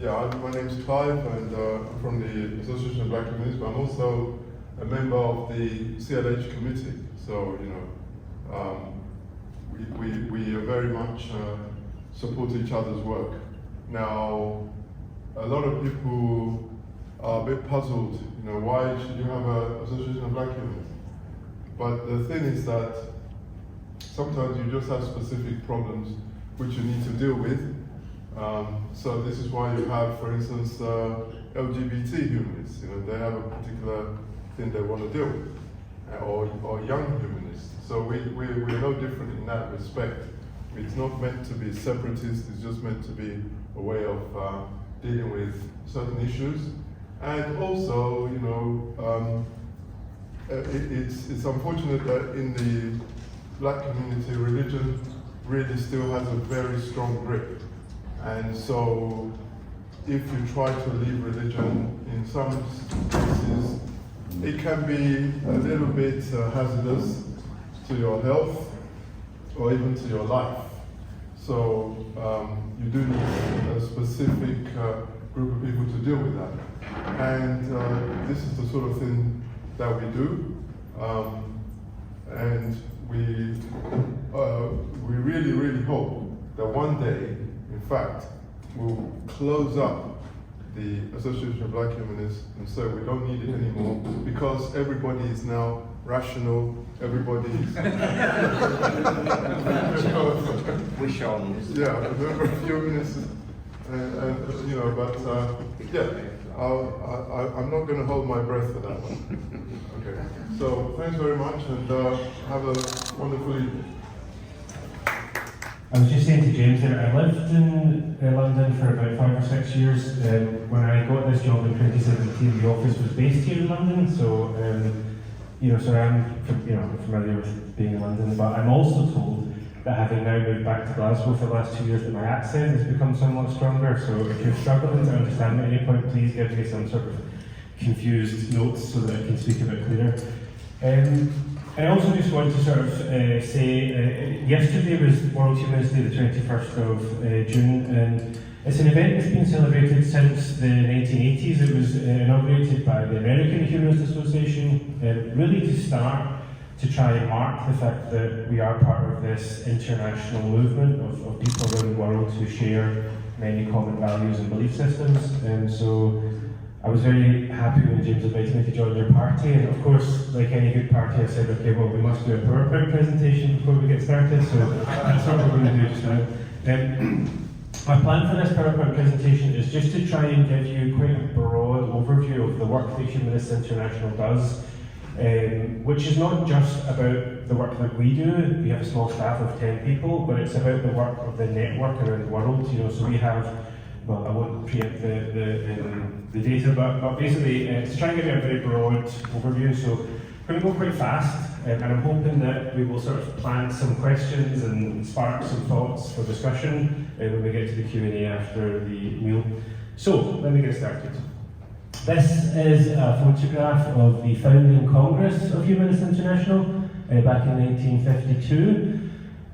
My name's Clive, and I'm from the Association of Black Humanists, but I'm also a member of the CLH committee. So, we are very much support each other's work. Now, a lot of people are a bit puzzled, why should you have an Association of Black Humanists? But the thing is that sometimes you just have specific problems which you need to deal with. So this is why you have, for instance, LGBT humanists. They have a particular thing they want to deal with, or young humanists. So we're no different in that respect. It's not meant to be separatist. It's just meant to be a way of dealing with certain issues. And also, it's unfortunate that in the black community, religion really still has a very strong grip. And so, if you try to leave religion, in some cases, it can be a little bit hazardous to your health or even to your life. So, you do need a specific group of people to deal with that. And this is the sort of thing that we do. And we really, really hope that one day, in fact, we'll close up the Association of Black Humanists and say we don't need it anymore because everybody is now rational, everybody is... Wish on. Yeah, a number of humanists, I'm not going to hold my breath for that one. Okay, so thanks very much and have a wonderful evening. I was just saying to James there, I lived in London for about 5 or 6 years. When I got this job in 2017, the office was based here in London, so so I'm familiar with being in London, but I'm also told that having now moved back to Glasgow for the last 2 years, that my accent has become somewhat stronger, so if you're struggling to understand me at any point, please give me some sort of confused notes so that I can speak a bit clearer. I also just want to sort of say, yesterday was World Humanist Day, the 21st of June, and it's an event that's been celebrated since the 1980s. It was inaugurated by the American Humanist Association, really to start to try and mark the fact that we are part of this international movement of people around the world who share many common values and belief systems. And so I was very happy when James invited me to join your party, and of course, like any good party, I said, okay, well, we must do a PowerPoint presentation before we get started, so that's what we're going to do just now. My plan for this PowerPoint presentation is just to try and give you quite a broad overview of the work that Humanists International does, which is not just about the work that we do. We have a small staff of 10 people, but it's about the work of the network around the world. So we have, well, I won't preempt the data, but basically to try and give you a very broad overview. So we're going to go quite fast, and I'm hoping that we will sort of plant some questions and spark some thoughts for discussion when we get to the Q&A after the meal. So let me get started. This is a photograph of the founding Congress of Humanists International back in 1952.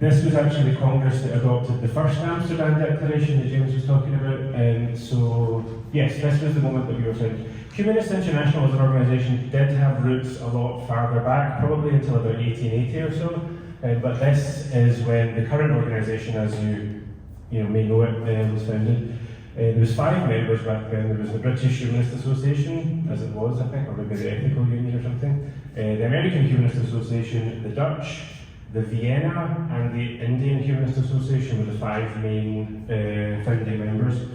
This was actually the Congress that adopted the first Amsterdam Declaration that James was talking about. So yes, this was the moment that we were founded. Humanists International as an organisation did have roots a lot farther back, probably until about 1880 or so. But this is when the current organisation, as you may know it, was founded. There was 5 members back then. There was the British Humanist Association, as it was, I think, or maybe the Ethical Union or something. The American Humanist Association, the Dutch, the Vienna, and the Indian Humanist Association were the 5 main founding members.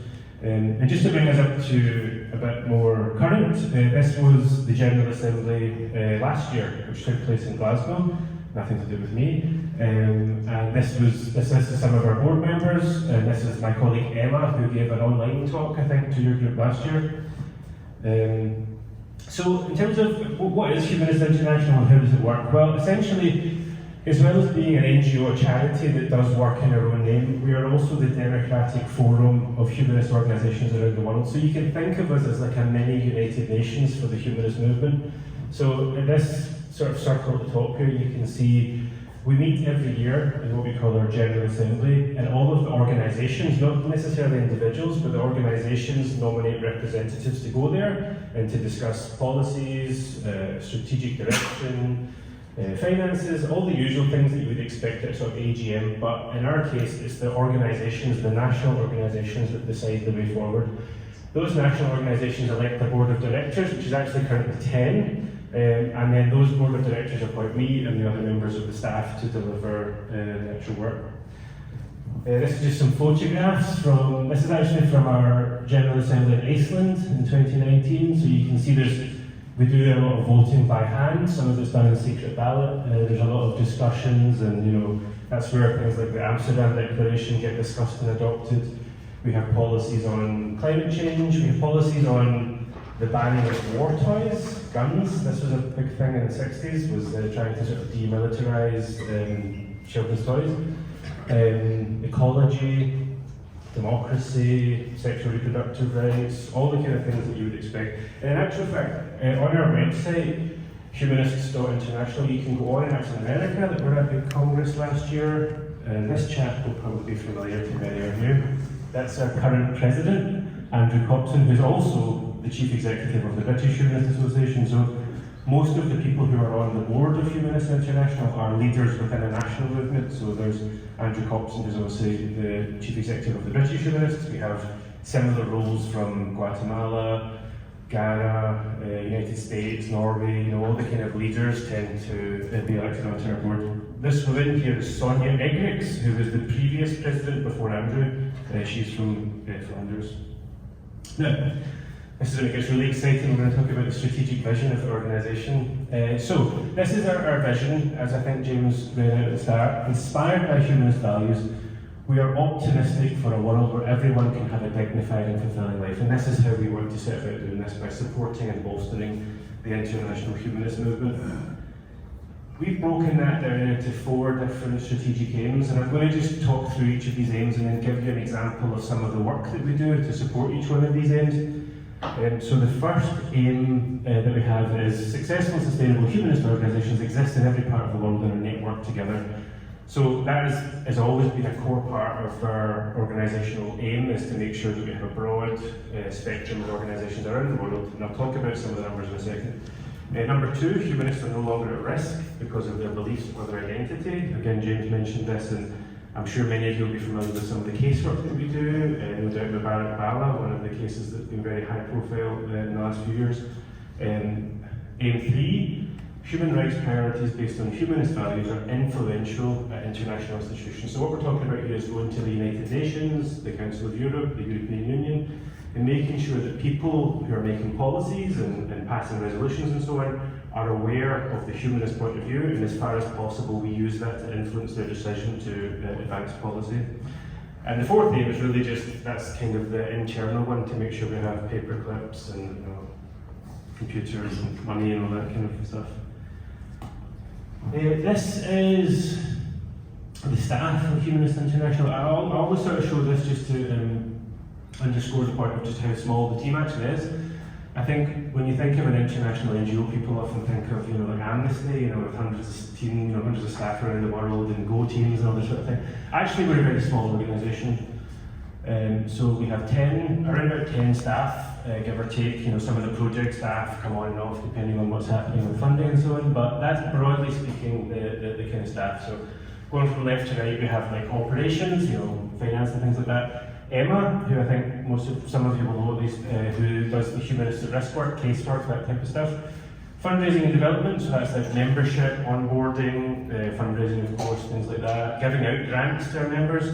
And just to bring us up to a bit more current, this was the General Assembly last year, which took place in Glasgow. Nothing to do with me. And this is some of our board members, and this is my colleague Emma, who gave an online talk, I think, to your group last year. So in terms of what is Humanists International and how does it work? Well, essentially, as well as being an NGO, a charity that does work in our own name, we are also the democratic forum of humanist organisations around the world. So you can think of us as like a mini United Nations for the humanist movement. So in this sort of circle at the top here, you can see We meet every year in what we call our General Assembly, and all of the organisations, not necessarily individuals, but the organisations nominate representatives to go there and to discuss policies, strategic direction, finances, all the usual things that you would expect at sort of AGM, but in our case, it's the organisations, the national organisations that decide the way forward. Those national organisations elect a board of directors, which is actually currently 10, and then those board of directors appoint me and the other members of the staff to deliver the actual work. This is just some photographs from, this is actually from our General Assembly in Iceland in 2019, so you can see we do a lot of voting by hand, some of it's done in secret ballot, there's a lot of discussions, and that's where things like the Amsterdam Declaration get discussed and adopted. We have policies on climate change, we have policies on the banning of war toys, guns. This was a big thing in the 60s, was trying to sort of demilitarise children's toys. Ecology, democracy, sexual reproductive rights, all the kind of things that you would expect. And in actual fact, on our website, Humanists.international, you can go on, and actually in America, that we're at the Congress last year, and this chap will probably be familiar to many of you. That's our current president, Andrew Copson, who's also the Chief Executive of the British Humanist Association. So most of the people who are on the board of Humanists International are leaders within a national movement. So there's Andrew Copson, who's obviously the Chief Executive of the British Humanists. We have similar roles from Guatemala, Ghana, United States, Norway, all the kind of leaders tend to be elected onto our board. This woman here is Sonia Egnix, who was the previous president before Andrew. She's from Flanders. Now, this is when it gets really exciting. We're going to talk about the strategic vision of the organisation. So, this is our vision, as I think James read out at the start. Inspired by humanist values, we are optimistic for a world where everyone can have a dignified and fulfilling life. And this is how we want to set about doing this, by supporting and bolstering the international humanist movement. We've broken that down into 4 different strategic aims, and I'm going to just talk through each of these aims and then give you an example of some of the work that we do to support each one of these aims. So the first aim that we have is successful and sustainable humanist organisations exist in every part of the world and are networked together. So that has always been a core part of our organisational aim, is to make sure that we have a broad spectrum of organisations around the world, and I'll talk about some of the numbers in a second. Number 2, humanists are no longer at risk because of their beliefs or their identity. Again, James mentioned this, and I'm sure many of you will be familiar with some of the casework that we do. No doubt Mubarak Bala, one of the cases that's been very high profile in the last few years. Aim 3, human rights priorities based on humanist values are influential at international institutions. So what we're talking about here is going to the United Nations, the Council of Europe, the European Union, and making sure that people who are making policies and passing resolutions and so on are aware of the humanist point of view, and as far as possible we use that to influence their decision to advance policy. And the 4th aim is really just, that's kind of the internal one, to make sure we have paper clips and computers and money and all that kind of stuff. This is the staff of Humanist International. I always sort of show this just to underscore the point of just how small the team actually is. I think when you think of an international NGO, people often think of, like Amnesty, with hundreds of teams, hundreds of staff around the world, and Go teams and all this sort of thing. Actually, we're a very small organisation. So we have around about 10 staff, give or take. Some of the project staff come on and off depending on what's happening with funding and so on, but that's broadly speaking the kind of staff. So going from left to right, we have like operations, finance and things like that. Emma, who I think some of you will know at least, who does the humanist at risk work, casework, that type of stuff. Fundraising and development, so that's like membership, onboarding, fundraising of course, things like that. Giving out grants to our members.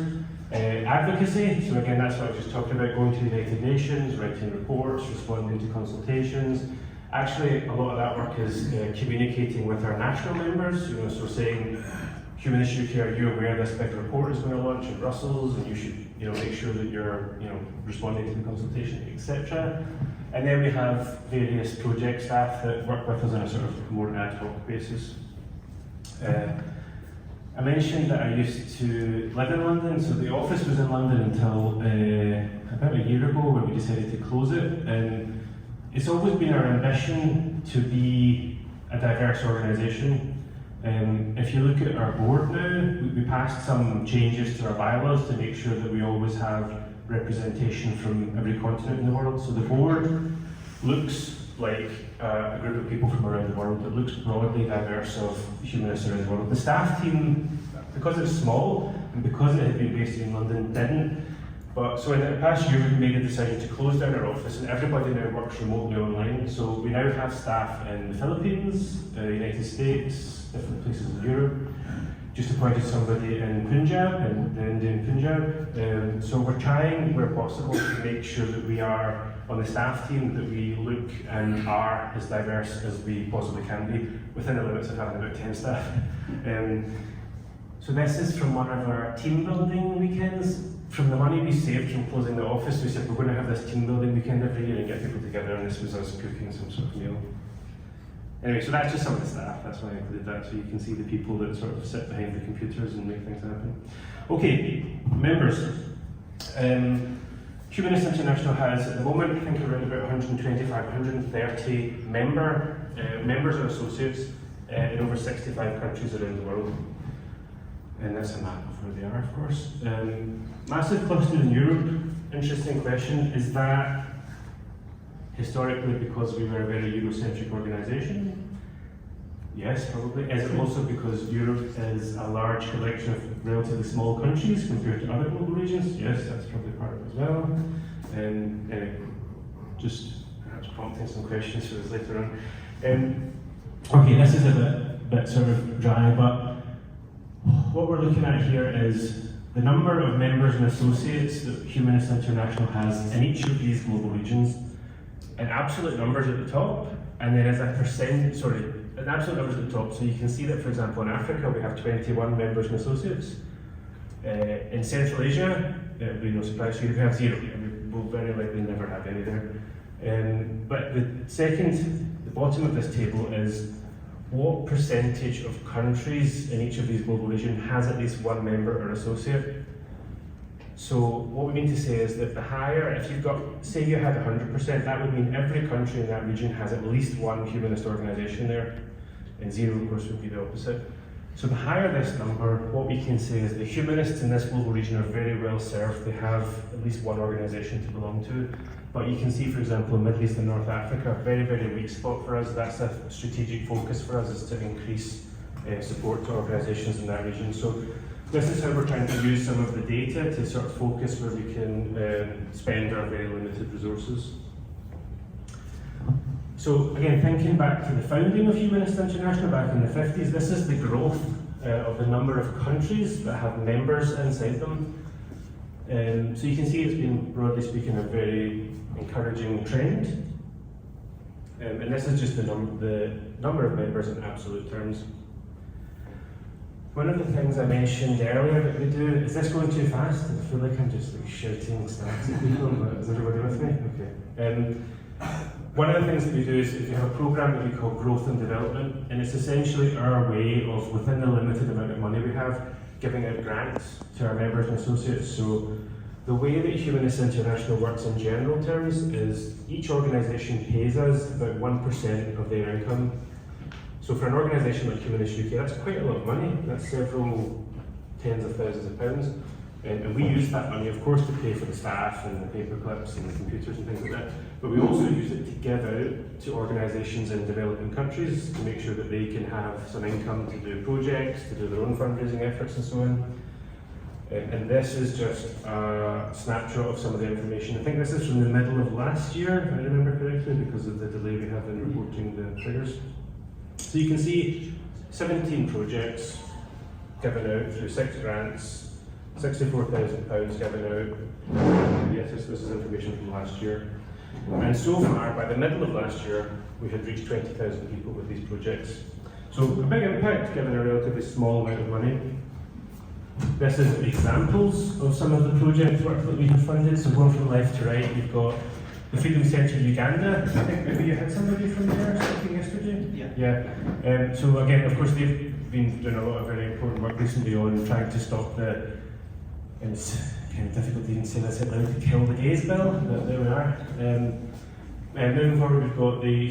Advocacy, so again that's what I was just talking about, going to the United Nations, writing reports, responding to consultations. Actually, a lot of that work is communicating with our national members, so saying, Humanists UK, are you aware this big report is going to launch in Brussels, and you should make sure that you're responding to the consultation, etc. And then we have various project staff that work with us on a sort of more ad hoc basis. I mentioned that I used to live in London, so the office was in London until about a year ago when we decided to close it. And it's always been our ambition to be a diverse organisation. If you look at our board now, we passed some changes to our bylaws to make sure that we always have representation from every continent in the world. So the board looks like a group of people from around the world. It looks broadly diverse of humanists around the world. The staff team, because it's small and because it had been based in London, didn't. But so in the past year, we made a decision to close down our office, and everybody now works remotely online. So we now have staff in the Philippines, the United States, different places in Europe. Just appointed somebody in Punjab, in the Indian Punjab. So we're trying, where possible, to make sure that we are on the staff team, that we look and are as diverse as we possibly can be, within the limits of having about 10 staff. So this is from one of our team building weekends. From the money we saved from closing the office, we said we're going to have this team building weekend every year and get people together, and this was us cooking some sort of meal. Anyway, so that's just some of the staff, that's why I included that, so you can see the people that sort of sit behind the computers and make things happen. Okay, members. Humanist International has, at the moment, I think around about 125, 130 members or associates in over 65 countries around the world. And that's a map of where they are, of course. Massive cluster in Europe, interesting question. Is that historically because we were a very Eurocentric organisation? Yes, probably. Is it also because Europe is a large collection of relatively small countries compared to other global regions? Yes, that's probably part of it as well. Anyway, just perhaps prompting some questions for us later on. Okay, this is a bit sort of dry, but what we're looking at here is the number of members and associates that Humanist International has in each of these global regions, in absolute numbers at the top, and then as a in absolute numbers at the top. So you can see that, for example, in Africa we have 21 members and associates. In Central Asia, it will be no surprise to you, we have 0, and we will very likely never have any there. But the bottom of this table is what percentage of countries in each of these global regions has at least one member or associate. So what we mean to say is that the higher, if you've got, say you had 100%, that would mean every country in that region has at least one humanist organisation there, and 0 of course would be the opposite. So the higher this number, what we can say is the humanists in this global region are very well served. They have at least one organisation to belong to. But you can see, for example, in Middle East and North Africa, very, very weak spot for us. That's a strategic focus for us, is to increase support to organisations in that region. So this is how we're trying to use some of the data to sort of focus where we can spend our very limited resources. So again, thinking back to the founding of Humanist International back in the 50s, this is the growth of the number of countries that have members inside them. So you can see it's been, broadly speaking, a very encouraging trend. And this is just the number of members in absolute terms. One of the things I mentioned earlier that we do, is this going too fast? I feel like I'm just like shouting stats at people, but is everybody with me? Okay. One of the things that we do is if you have a program that we call Growth and Development, and it's essentially our way of, within the limited amount of money we have, giving out grants to our members and associates. So the way that Humanist International works in general terms is each organisation pays us about 1% of their income. So for an organisation like Humanist UK, that's quite a lot of money. That's several tens of thousands of pounds. And we use that money, of course, to pay for the staff and the paper clips and the computers and things like that. But we also use it to give out to organisations in developing countries to make sure that they can have some income to do projects, to do their own fundraising efforts and so on. And this is just a snapshot of some of the information. I think this is from the middle of last year, if I remember correctly, because of the delay we have in reporting the figures. So you can see 17 projects given out through 6 grants, £64,000 given out. Yes, this is information from last year. And so far, by the middle of last year, we had reached 20,000 people with these projects. So a big impact given a relatively small amount of money. This is examples of some of the project work that we have funded. So going from left to right, you've got the Freedom Centre Uganda. I think maybe you had somebody from there speaking yesterday? Yeah. So again, of course, they've been doing a lot of very important work recently on trying to stop and it's kind of difficult to even say this out loud, to kill the gays bill, but there we are. Moving forward, we've got the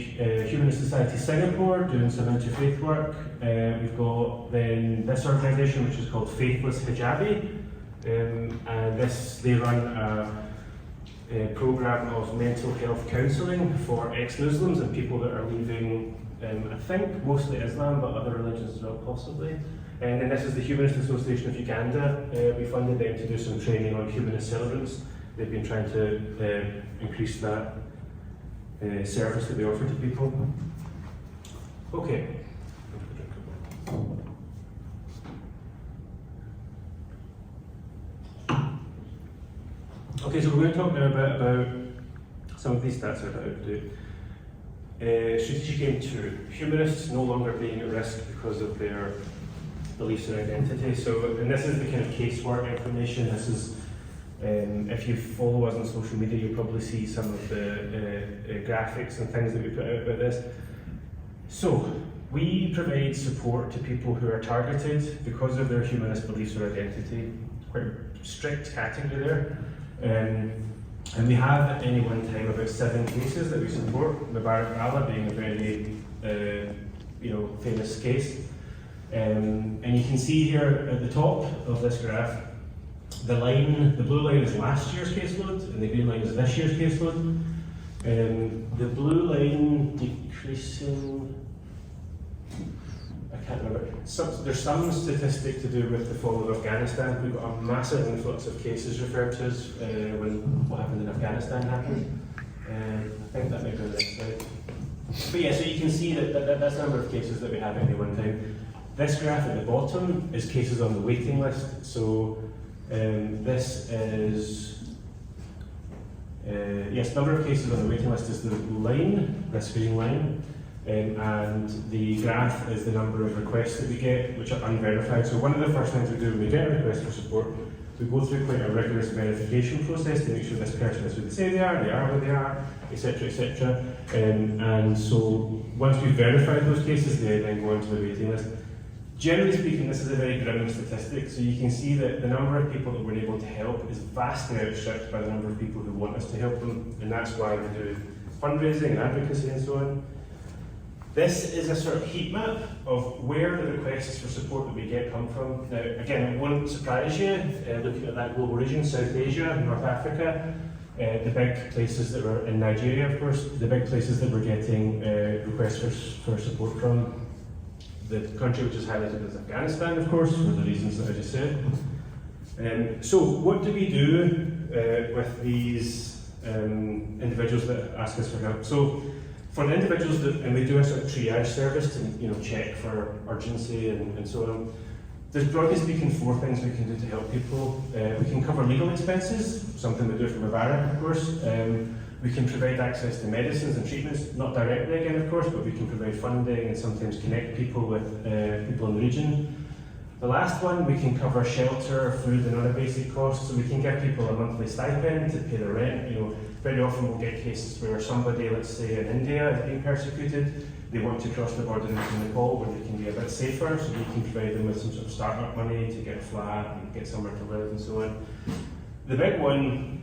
Humanist Society Singapore doing some interfaith work. We've got then this organisation which is called Faithless Hijabi, and they run a programme of mental health counselling for ex-Muslims and people that are leaving, I think mostly Islam, but other religions as well possibly. And then this is the Humanist Association of Uganda. We funded them to do some training on humanist celebrants. They've been trying to increase that service that they offer to people. Okay. Okay, so we're going to talk now about some of these stats that I would do. Strategic aim 2, humanists no longer being at risk because of their beliefs and identity. So, and this is the kind of casework information. This is, if you follow us on social media, you'll probably see some of the graphics and things that we put out about this. So, we provide support to people who are targeted because of their humanist beliefs or identity. Quite a strict category there. And we have at any one time about 7 cases that we support, Mubarak Allah being a very famous case. And you can see here at the top of this graph, the blue line is last year's caseload, and the green line is this year's caseload. The blue line decreasing, I can't remember. There's some statistic to do with the fall of Afghanistan. We've got a massive influx of cases referred to as when what happened in Afghanistan happened. I think that might be on the next slide. But yeah, so you can see that that's the number of cases that we have at any one time. This graph at the bottom is cases on the waiting list. So this is, number of cases on the waiting list is the line, this green line, and the graph is the number of requests that we get, which are unverified. So one of the first things we do when we get a request for support, we go through quite a rigorous verification process to make sure this person is who they say they are where they are, etc., etc. And so once we've verified those cases, they then go onto the waiting list. Generally speaking, this is a very grim statistic, so you can see that the number of people that we're able to help is vastly outstripped by the number of people who want us to help them, and that's why we do fundraising and advocacy and so on. This is a sort of heat map of where the requests for support that we get come from. Now, again, it won't surprise you, looking at that global region, South Asia, North Africa, the big places that were in Nigeria, of course, the big places that we're getting requests for support from. The country which is highlighted as Afghanistan, of course, for the reasons that I just said. So what do we do with these individuals that ask us for help? So for the individuals and we do a sort of triage service to check for urgency and so on. There's broadly speaking 4 things we can do to help people. We can cover legal expenses, something we do for Mubarak, of course. We can provide access to medicines and treatments, not directly again, of course, but we can provide funding and sometimes connect people with people in the region. The last one, we can cover shelter, food and other basic costs, so we can give people a monthly stipend to pay their rent. Very often we'll get cases where somebody, let's say in India, is being persecuted. They want to cross the border into Nepal where they can be a bit safer, so we can provide them with some sort of start-up money to get a flat and get somewhere to live and so on. The big one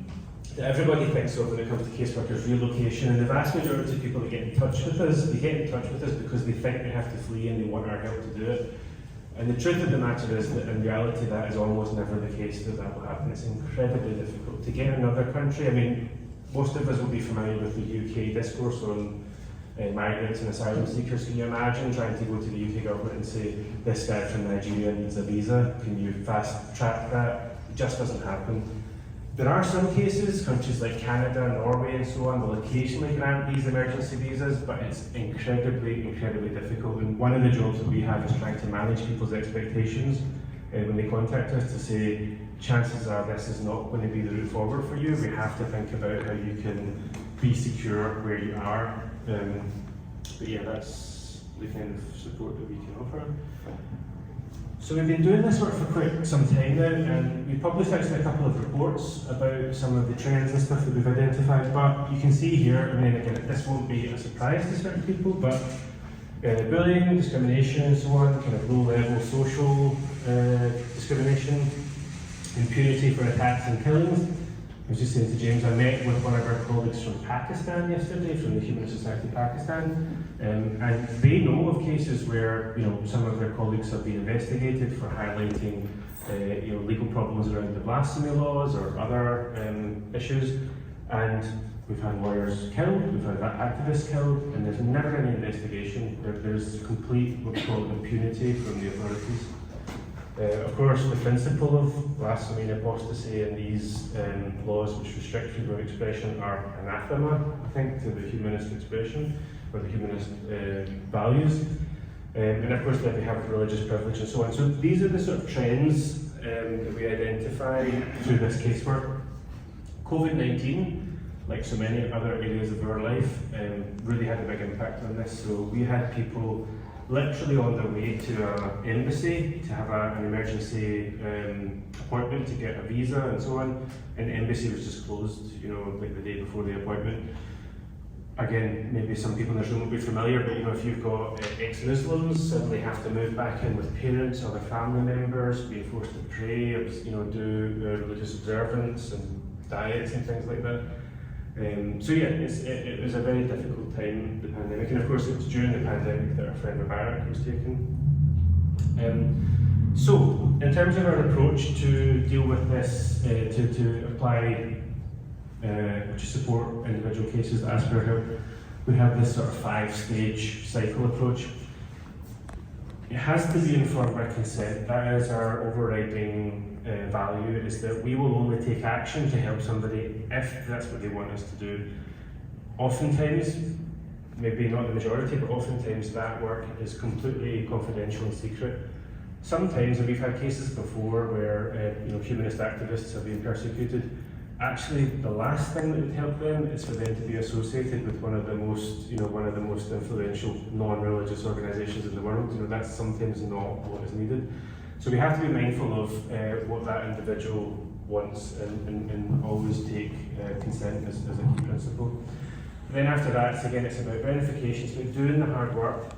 that everybody thinks of when it comes to casework is relocation, and the vast majority of people that get in touch with us, they get in touch with us because they think they have to flee and they want our help to do it. And the truth of the matter is that in reality that is almost never the case that will happen. It's incredibly difficult to get in another country. I mean, most of us will be familiar with the UK discourse on migrants and asylum seekers. Can you imagine trying to go to the UK government and say, this guy from Nigeria needs a visa, can you fast track that? It just doesn't happen. There are some cases, countries like Canada, Norway and so on will occasionally grant these emergency visas, but it's incredibly, incredibly difficult. And one of the jobs that we have is trying to manage people's expectations when they contact us to say, chances are this is not going to be the route forward for you. We have to think about how you can be secure where you are. But yeah, that's the kind of support that we can offer. So we've been doing this work for quite some time now, and we've published actually a couple of reports about some of the trends and stuff that we've identified, but you can see here, I mean, again, this won't be a surprise to certain people, but bullying, discrimination and so on, kind of low-level social discrimination, impunity for attacks and killings, I was just saying to James, I met with one of our colleagues from Pakistan yesterday, from the Humanist Society Pakistan, and they know of cases where some of their colleagues have been investigated for highlighting legal problems around the blasphemy laws or other issues, and we've had lawyers killed, we've had activists killed, and there's never any investigation. There's complete, what's called, impunity from the authorities. Of course, the principle of blasphemy and apostasy and these laws which restrict freedom of expression are anathema, I think, to the humanist expression or the humanist values. And of course, that we have religious privilege and so on. So these are the sort of trends that we identify through this casework. COVID-19, like so many other areas of our life, really had a big impact on this. So we had people literally on their way to an embassy to have an emergency appointment to get a visa and so on, and the embassy was just closed, like the day before the appointment. Again, maybe some people in this room will be familiar, but if you've got ex-Muslims suddenly have to move back in with parents or their family members, being forced to pray, or do religious observance and diets and things like that. So yeah, it was a very difficult time, the pandemic, and of course it was during the pandemic that our friend Mubarak was taken. So, in terms of our approach to deal with this, to apply, to support individual cases that ask for help, we have this sort of 5-stage cycle approach. It has to be informed by consent. That is our overriding value, is that we will only take action to help somebody if that's what they want us to do. Oftentimes, maybe not the majority, but oftentimes that work is completely confidential and secret. Sometimes, and we've had cases before where humanist activists have been persecuted, actually the last thing that would help them is for them to be associated with one of the most influential non-religious organisations in the world. That's sometimes not what is needed. So we have to be mindful of what that individual wants and always take consent as a key principle. Then after that, again, it's about verification, it's about doing the hard work.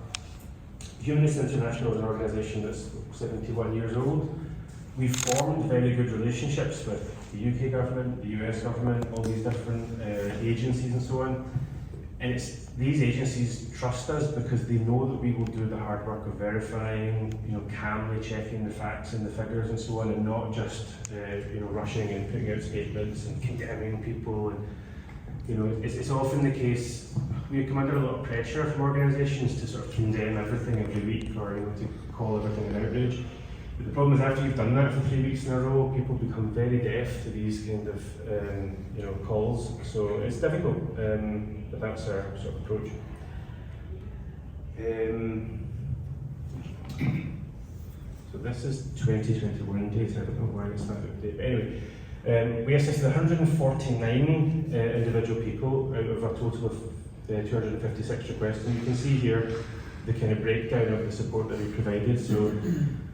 Humanists International is an organisation that's 71 years old. We've formed very good relationships with the UK government, the US government, all these different agencies and so on. And these agencies trust us because they know that we will do the hard work of verifying, calmly checking the facts and the figures and so on, and not just rushing and putting out statements and condemning people. And it's often the case we come under a lot of pressure from organisations to sort of condemn everything every week, or to call everything an outrage. But the problem is, after you've done that for 3 weeks in a row, people become very deaf to these kind of calls. So it's difficult, but that's our sort of approach. So this is 2021 data. I don't know why it's not up to date. But anyway, we assisted 149 individual people out of a total of 256 requests. And you can see here the kind of breakdown of the support that we provided. So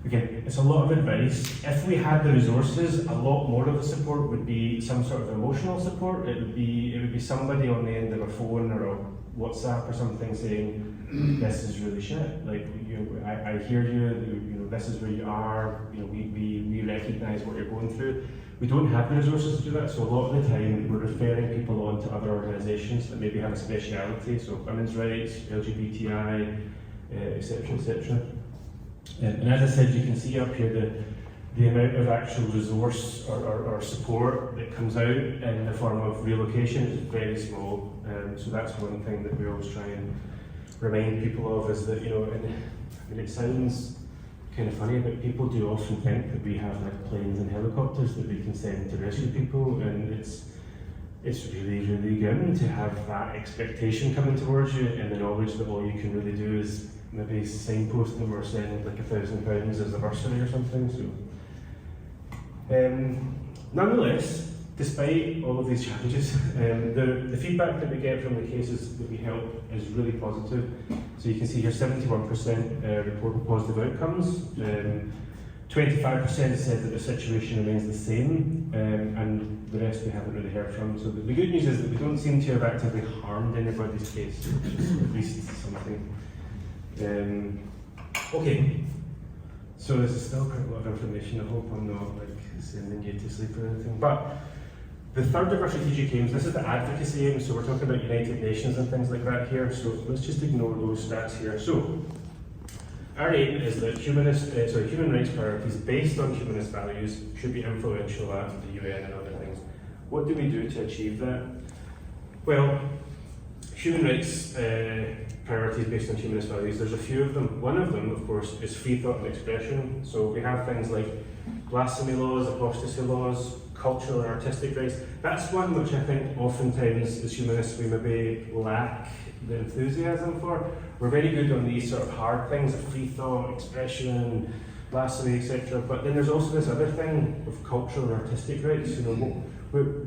again, it's a lot of advice. If we had the resources, a lot more of the support would be some sort of emotional support. It would be somebody on the end of a phone or a WhatsApp or something saying, "This is really shit. Like, I hear you. This is where you are. We recognise what you're going through." We don't have the resources to do that, so a lot of the time we're referring people on to other organisations that maybe have a speciality, so women's rights, LGBTI, etc., etc. And as I said, you can see up here the amount of actual resource or support that comes out in the form of relocation is very small. So that's one thing that we always try and remind people of, is that, it sounds kind of funny, but people do often think that we have like planes and helicopters that we can send to rescue people, and it's really, really grim to have that expectation coming towards you, and the knowledge that all you can really do is maybe signpost them or send like £1,000 as a bursary or something. So, nonetheless, despite all of these challenges, the feedback that we get from the cases that we help is really positive. So you can see here 71% reported positive outcomes, 25% said that the situation remains the same, and the rest we haven't really heard from. So the good news is that we don't seem to have actively harmed anybody's case, which is at least something. Okay, so this is still quite a lot of information. I hope I'm not like sending you to sleep or anything, but The third of our strategic aims, this is the advocacy aim, so we're talking about United Nations and things like that here, so let's just ignore those stats here. So, our aim is that human rights priorities based on humanist values should be influential at the UN and other things. What do we do to achieve that? Well, human rights priorities based on humanist values, there's a few of them. One of them, of course, is free thought and expression. So we have things like blasphemy laws, apostasy laws, cultural and artistic rights. That's one which I think oftentimes as humanists we maybe lack the enthusiasm for. We're very good on these sort of hard things, of free thought, expression, blasphemy, etc. But then there's also this other thing of cultural and artistic rights. You know,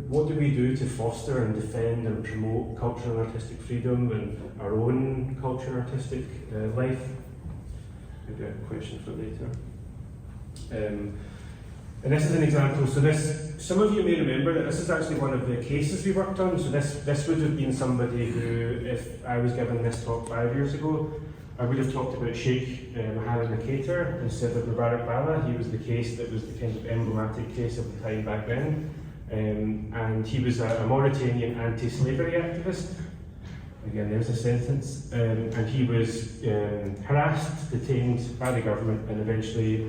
what do we do to foster and defend and promote cultural and artistic freedom and our own cultural and artistic life? Maybe a question for later. And this is an example. So this, some of you may remember that this is actually one of the cases we worked on. So this would have been somebody who, if I was given this talk 5 years ago, I would have talked about Sheikh Mohammed Mercator instead of Mubarak Bala. He was the case that was the kind of emblematic case of the time back then. And he was a Mauritanian anti-slavery activist. Again, there's a sentence. And he was harassed, detained by the government, and eventually,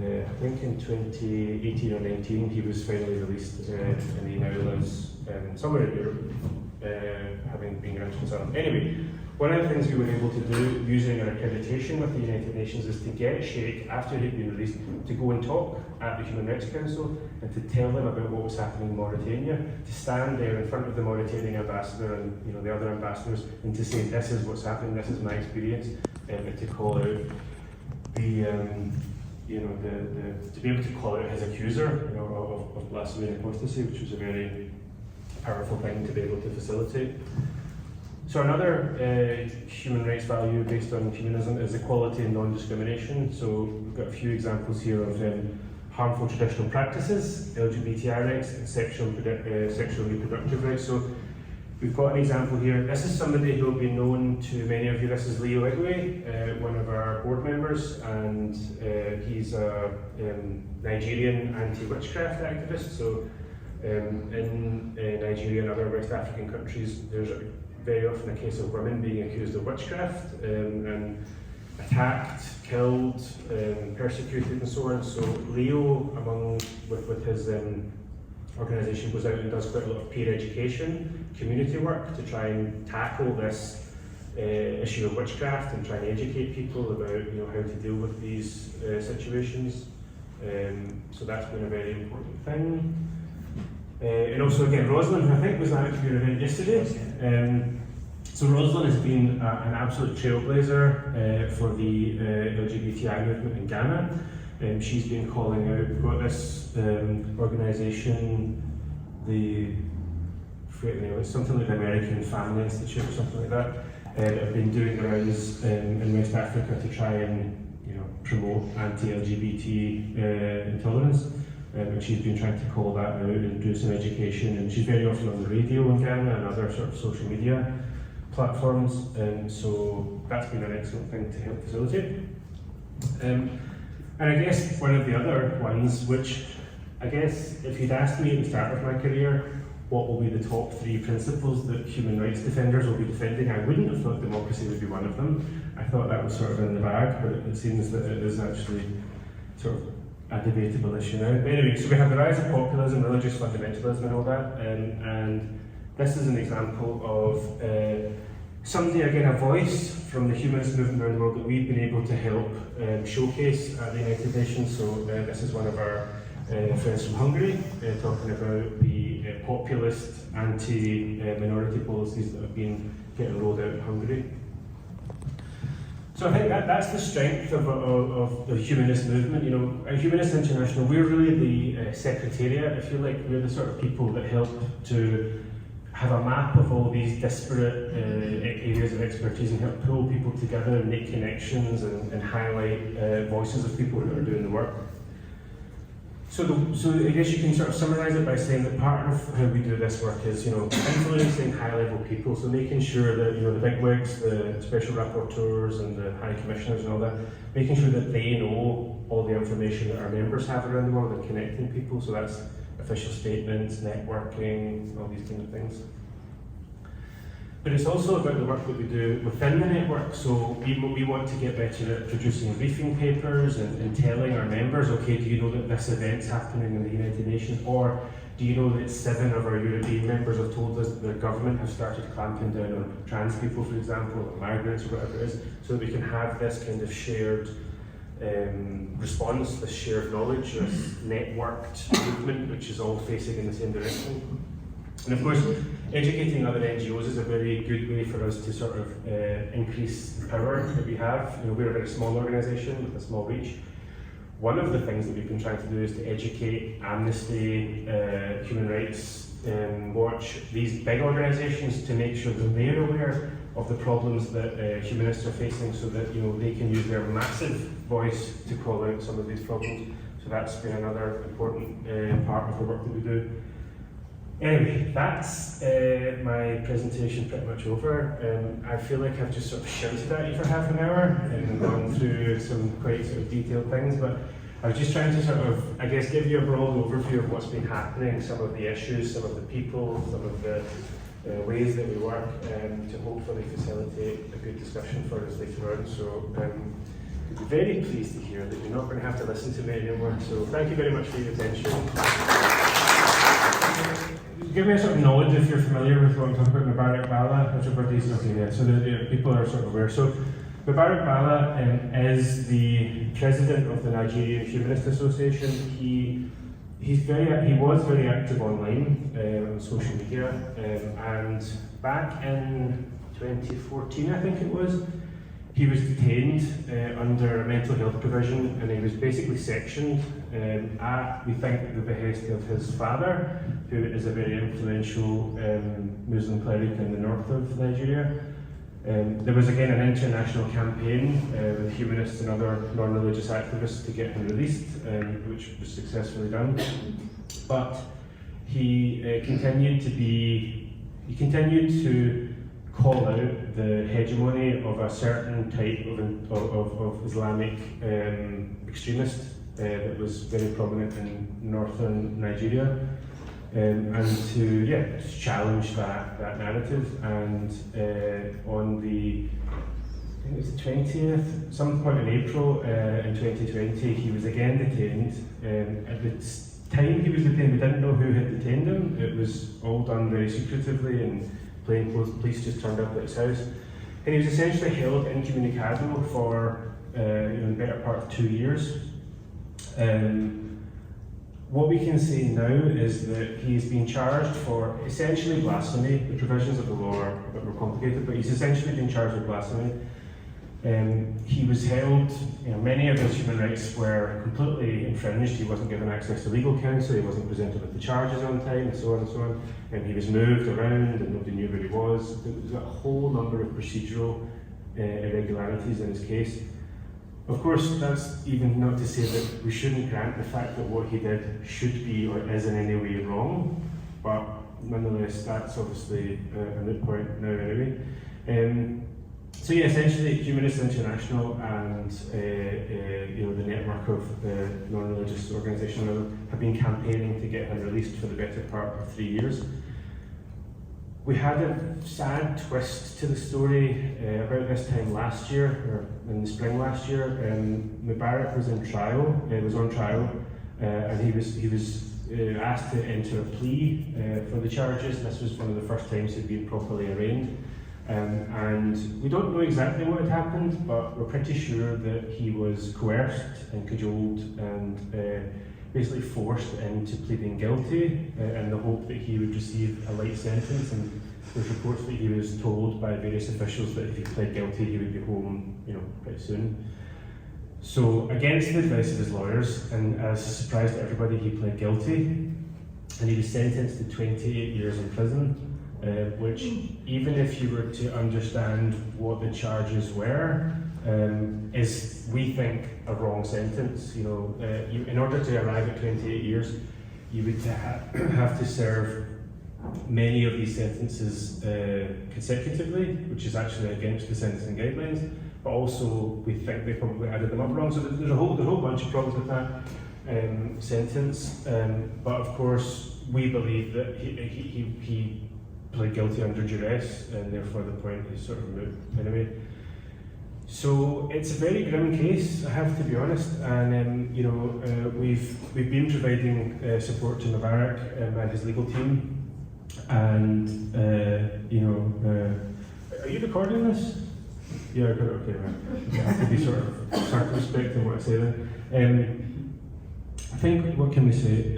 I think in 2018 or 19, he was finally released, and he now lives somewhere in Europe, having been granted asylum. Anyway, one of the things we were able to do using our accreditation with the United Nations is to get Sheikh, after he'd been released, to go and talk at the Human Rights Council and to tell them about what was happening in Mauritania, to stand there in front of the Mauritanian ambassador and the other ambassadors and to say, this is what's happening, this is my experience, and to call out the to be able to call out his accuser of blasphemy and apostasy, which was a very powerful thing to be able to facilitate. So another human rights value based on humanism is equality and non-discrimination. So we've got a few examples here of harmful traditional practices, LGBTI rights, and sexual reproductive rights. So we've got an example here. This is somebody who will be known to many of you. This is Leo Igwe, one of our board members, and he's a Nigerian anti-witchcraft activist. So in Nigeria and other West African countries, there's very often a case of women being accused of witchcraft and attacked, killed, persecuted, and so on. So Leo, with his organisation, goes out and does quite a lot of peer education, community work to try and tackle this issue of witchcraft and try and educate people about how to deal with these situations. So that's been a very important thing. And also again, Rosalind, who I think was at your event yesterday. So Rosalind has been an absolute trailblazer for the LGBTI movement in Ghana. She's been calling out, we've got this organisation, it's something like the American Family Institute or something like that, have been doing the rounds in West Africa to try and promote anti-LGBT intolerance. And she's been trying to call that out and do some education, and she's very often on the radio in Ghana and other sort of social media platforms, and so that's been an excellent thing to help facilitate. And I guess one of the other ones, which I guess if you'd asked me at the start of my career what will be the top 3 principles that human rights defenders will be defending, I wouldn't have thought democracy would be one of them. I thought that was sort of in the bag, but it seems that it is actually sort of a debatable issue now. But anyway, so we have the rise of populism, religious fundamentalism and all that, and this is an example of somebody, again, a voice from the humanist movement around the world that we've been able to help showcase at the United Nations. So this is one of our friends from Hungary, talking about the populist anti-minority policies that have been getting rolled out in Hungary. So I think that's the strength of the humanist movement. At Humanist International, we're really the secretariat, if you like. We're the sort of people that help to have a map of all these disparate areas of expertise and help pull people together and make connections and highlight voices of people who are doing the work. So I guess you can sort of summarise it by saying that part of how we do this work is, influencing high-level people, so making sure that, the bigwigs, the special rapporteurs and the high commissioners and all that, making sure that they know all the information that our members have around the world and connecting people, so that's official statements, networking, all these kind of things. But it's also about the work that we do within the network. So we want to get better at producing briefing papers and telling our members, okay, do you know that this event's happening in the United Nations? Or do you know that 7 of our European members have told us that their government has started clamping down on trans people, for example, or migrants, or whatever it is, so that we can have this kind of shared response, this shared knowledge, this networked movement, which is all facing in the same direction. And of course, educating other NGOs is a very good way for us to sort of increase the power that we have. You know, we're a very small organisation with a small reach. One of the things that we've been trying to do is to educate Amnesty, Human Rights Watch, these big organisations, to make sure that they're aware of the problems that humanists are facing, so that they can use their massive voice to call out some of these problems. So that's been another important part of the work that we do. Anyway, that's my presentation pretty much over. I feel like I've just sort of shouted at you for half an hour and gone through some quite sort of detailed things, but I was just trying to sort of, I guess, give you a broad overview of what's been happening, some of the issues, some of the people, some of the ways that we work, to hopefully facilitate a good discussion for us later on. So I'm very pleased to hear that you're not going to have to listen to me anymore. So thank you very much for your attention. Give me a sort of knowledge if you're familiar with what I'm talking about. Mubarak Bala, everybody's okay, yeah. So the people are sort of aware. So Mubarak Bala is the president of the Nigerian Humanist Association. He was very active online on social media, and back in 2014, I think it was, he was detained under a mental health provision, and he was basically sectioned at, we think, the behest of his father, who is a very influential Muslim cleric in the north of Nigeria. There was again an international campaign with humanists and other non-religious activists to get him released, which was successfully done. But he continued to call out the hegemony of a certain type of Islamic extremist that was very prominent in northern Nigeria, and to challenge that narrative. And on the, I think it was the 20th, some point in April in 2020, he was again detained. At the time he was detained, we didn't know who had detained him. It was all done very secretively, and plainclothes police just turned up at his house. And he was essentially held incommunicado for the better part of 2 years. What we can say now is that he's been charged for essentially blasphemy. The provisions of the law are a bit more complicated, but he's essentially been charged with blasphemy. He was held, many of his human rights were completely infringed. He wasn't given access to legal counsel, he wasn't presented with the charges on time, and so on and so on. And he was moved around and nobody knew where he was. There was a whole number of procedural irregularities in his case. Of course, that's even not to say that we shouldn't grant the fact that what he did should be or is in any way wrong, but nonetheless, that's obviously a moot point now anyway. So yeah, essentially, Humanists International and the network of non-religious organisations have been campaigning to get him released for the better part of 3 years. We had a sad twist to the story about this time last year, or in the spring last year. Mubarak was on trial, and he was asked to enter a plea for the charges. This was one of the first times he'd been properly arraigned. And we don't know exactly what had happened, but we're pretty sure that he was coerced and cajoled and basically forced into pleading guilty in the hope that he would receive a light sentence. And there's reports that he was told by various officials that if he pled guilty, he would be home, pretty soon. So, against the advice of his lawyers, and as a surprise to everybody, he pled guilty, and he was sentenced to 28 years in prison. Which, even if you were to understand what the charges were, is, we think, a wrong sentence. In order to arrive at 28 years, you would have to serve many of these sentences consecutively, which is actually against the sentencing guidelines. But also, we think they probably added them up wrong. So there's a whole bunch of problems with that. sentence. But of course, we believe that he pled guilty under duress, and therefore the point is sort of moot anyway. So it's a very grim case, I have to be honest, and we've been providing support to Mubarak and his legal team, and are you recording this? Yeah, okay, right. I have to be sort of circumspect in what I say then. I think, what can we say?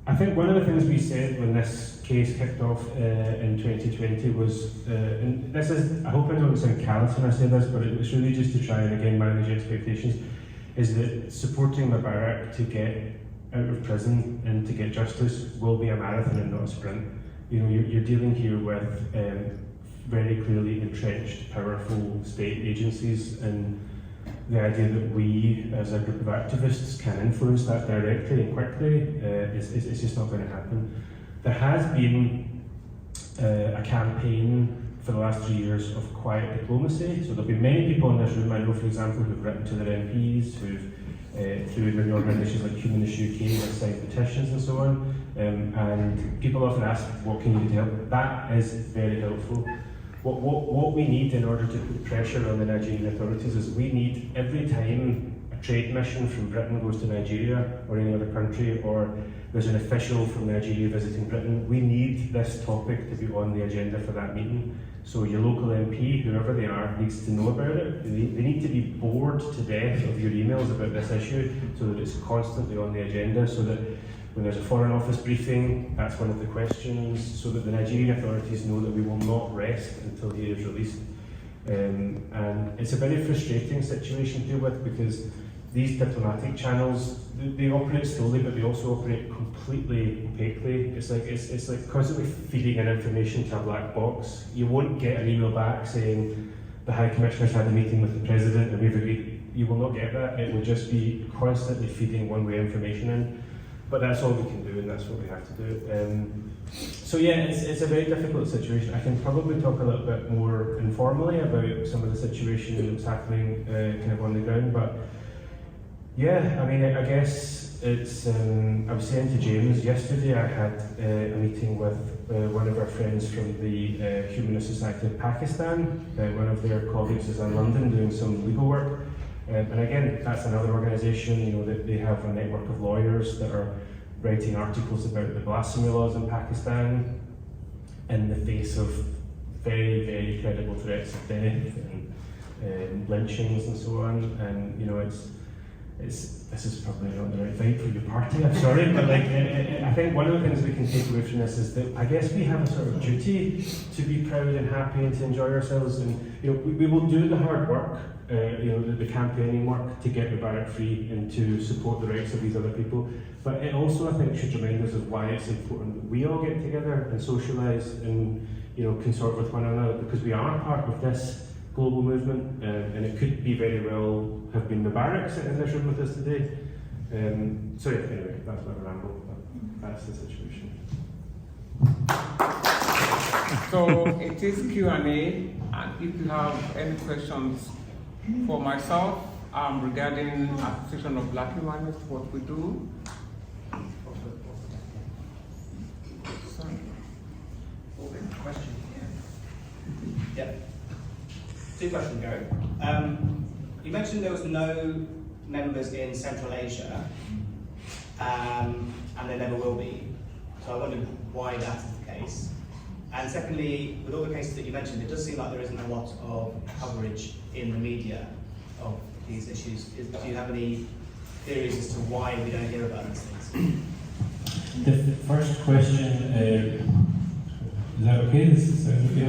I think one of the things we said when this case kicked off in 2020 was, and this is, I hope I don't sound callous when I say this, but it was really just to try and again manage expectations, is that supporting Mubarak to get out of prison and to get justice will be a marathon and not a sprint. You're dealing here with very clearly entrenched, powerful state agencies, and the idea that we, as a group of activists, can influence that directly and quickly is just not going to happen. There has been a campaign for the last 3 years of quiet diplomacy. So there'll be many people in this room, I know, for example, who've written to their MPs, who've through maybe organisations like Humanist UK, have signed petitions and so on. And people often ask, what can you do to help? That is very helpful. What we need in order to put pressure on the Nigerian authorities is we need, every time a trade mission from Britain goes to Nigeria or any other country, or there's an official from Nigeria visiting Britain, we need this topic to be on the agenda for that meeting. So your local MP, whoever they are, needs to know about it. They need to be bored to death of your emails about this issue so that it's constantly on the agenda, so that when there's a Foreign Office briefing, that's one of the questions, so that the Nigerian authorities know that we will not rest until he is released. And it's a very frustrating situation to deal with, because these diplomatic channels, they operate slowly, but they also operate completely opaquely. It's like constantly feeding in information to a black box. You won't get an email back saying the High Commissioner's had a meeting with the President and we've agreed. You will not get that. It will just be constantly feeding one-way information in. But that's all we can do, and that's what we have to do. So yeah, it's a very difficult situation. I can probably talk a little bit more informally about some of the situation that's happening kind of on the ground, but yeah, I mean, I guess it's, I was saying to James yesterday, I had a meeting with one of our friends from the Humanist Society of Pakistan. One of their colleagues is in London doing some legal work. And again, that's another organisation, that they have a network of lawyers that are writing articles about the blasphemy laws in Pakistan in the face of very, very credible threats of death and lynchings and so on. And this is probably not the right thing for your party, I'm sorry, but I think one of the things we can take away from this is that I guess we have a sort of duty to be proud and happy and to enjoy ourselves, and we will do the hard work, the campaigning work to get Mubarak free and to support the rights of these other people. But it also, I think, should remind us of why it's important that we all get together and socialise and consort with one another, because we are part of this global movement, and it could be very well have been Mubarak sitting in this room with us today. So yeah, anyway, that's my ramble, but that's the situation. So it is Q&A, and if you have any questions for myself regarding Association of Black Humanists, what we do. Question? Yeah. Two questions, Gary. You mentioned there was no members in Central Asia, and there never will be. So I wondered why that is the case. And secondly, with all the cases that you mentioned, it does seem like there isn't a lot of coverage in the media of these issues. Do you have any theories as to why we don't hear about these things? The first question, is that okay? This is okay.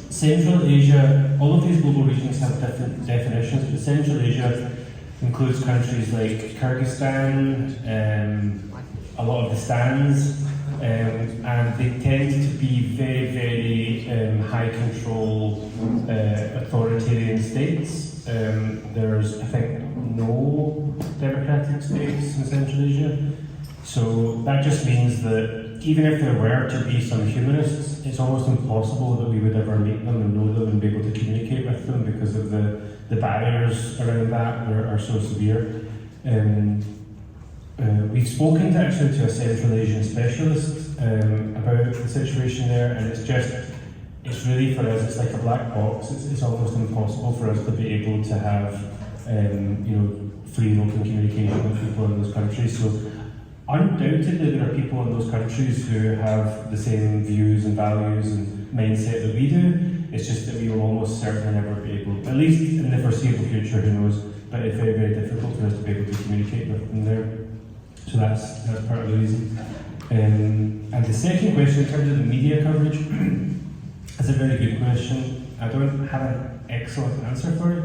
Central Asia, all of these global regions have different definitions, but Central Asia includes countries like Kyrgyzstan, a lot of the stands, and they tend to be very, very high control authoritarian states. There's, I think, no democratic states in Central Asia. So that just means that even if there were to be some humanists, it's almost impossible that we would ever meet them and know them and be able to communicate with them because of the barriers around that are so severe. We've spoken actually to a Central Asian specialist about the situation there, and it's really for us, it's like a black box. It's almost impossible for us to be able to have free and open communication with people in those countries. So undoubtedly there are people in those countries who have the same views and values and mindset that we do. It's just that we will almost certainly never be able, at least in the foreseeable future, who knows, but it's very, very difficult for us to be able to communicate with them there. So that's part of the reason. And the second question, in terms of the media coverage, is a very good question. I don't have an excellent answer for it.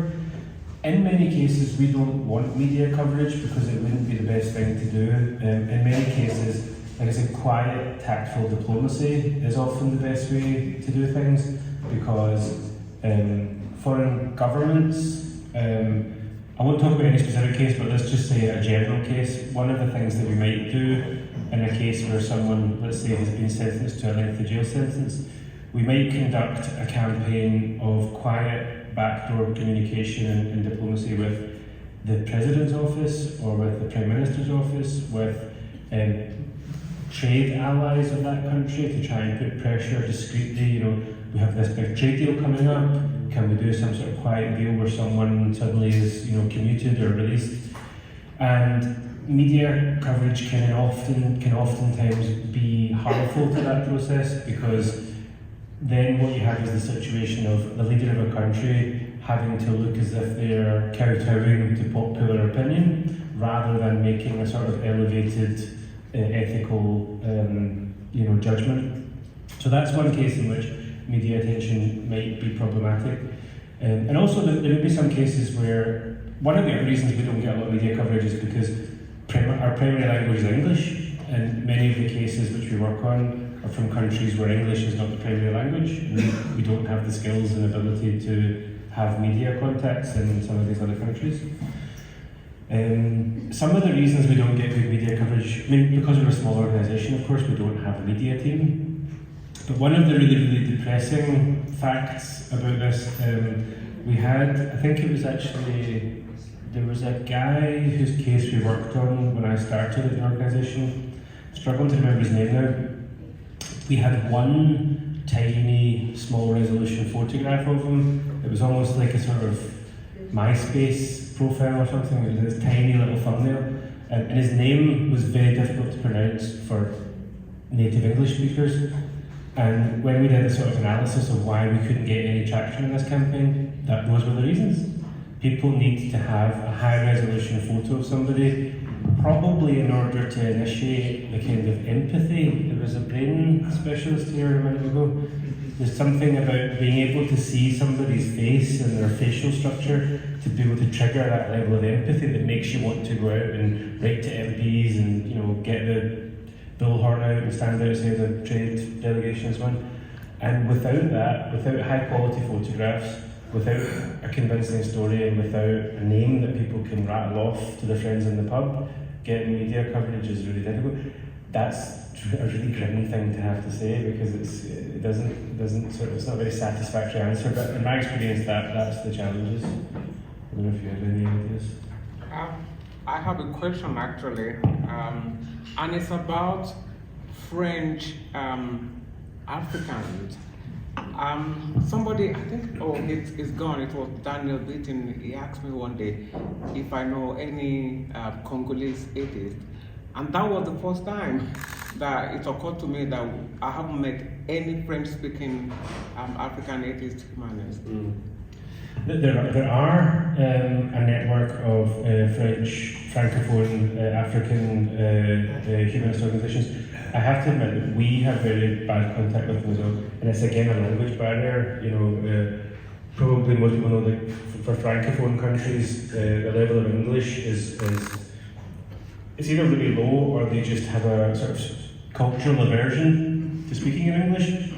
In many cases, we don't want media coverage because it wouldn't be the best thing to do. In many cases, like I said, quiet, tactful diplomacy is often the best way to do things because foreign governments, I won't talk about any specific case, but let's just say a general case. One of the things that we might do in a case where someone, let's say, has been sentenced to a lengthy jail sentence, we might conduct a campaign of quiet, backdoor communication and diplomacy with the President's office or with the Prime Minister's office, with trade allies of that country to try and put pressure discreetly. We have this big trade deal coming up. Can we do some sort of quiet deal where someone suddenly is, commuted or released? And media coverage can oftentimes be harmful to that process because then what you have is the situation of the leader of a country having to look as if they're kowtowing to popular opinion rather than making a sort of elevated ethical judgment. So that's one case in which media attention might be problematic. And also there may be some cases where one of the other reasons we don't get a lot of media coverage is because our primary language is English, and many of the cases which we work on are from countries where English is not the primary language, and we don't have the skills and ability to have media contacts in some of these other countries. Some of the reasons we don't get good media coverage, because we're a small organisation, of course, we don't have a media team. But one of the really, really depressing facts about this, we had, I think it was actually, there was a guy whose case we worked on when I started at the organisation, struggling to remember his name now. We had one tiny, small resolution photograph of him. It was almost like a sort of MySpace profile or something. It was this tiny little thumbnail. And his name was very difficult to pronounce for native English speakers. And when we did a sort of analysis of why we couldn't get any traction in this campaign, those were the reasons. People need to have a high-resolution photo of somebody, probably in order to initiate the kind of empathy. There was a brain specialist here a minute ago. There's something about being able to see somebody's face and their facial structure to be able to trigger that level of empathy that makes you want to go out and write to MPs and get the bullhorn out and stand outside the trade delegation and so on. And without that, without high quality photographs, without a convincing story, and without a name that people can rattle off to their friends in the pub, getting media coverage is really difficult. That's a really grim thing to have to say because it's not a very satisfactory answer. But in my experience, that's the challenges. I don't know if you have any ideas. I have a question actually, and it's about French Africans. Somebody, I think, it's gone. It was Daniel Beaton. He asked me one day if I know any Congolese atheists, and that was the first time that it occurred to me that I haven't met any French-speaking African atheist humanists. There are a network of French, Francophone, African humanist organisations. I have to admit that we have very bad contact with them as well, and it's again a language barrier. Probably most people know that for Francophone countries, the level of English is either really low or they just have a sort of cultural aversion to speaking in English,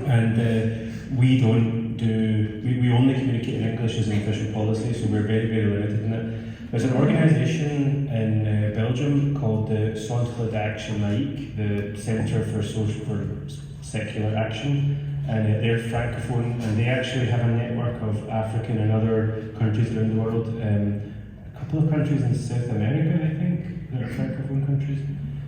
and we don't do. We only communicate in English as an official policy, so we're very, very limited in it. There's an organisation in Belgium called the Centre d'Action Laïque, the Centre for Secular Action, and they're francophone, and they actually have a network of African and other countries around the world. A couple of countries in South America, I think, that are francophone countries.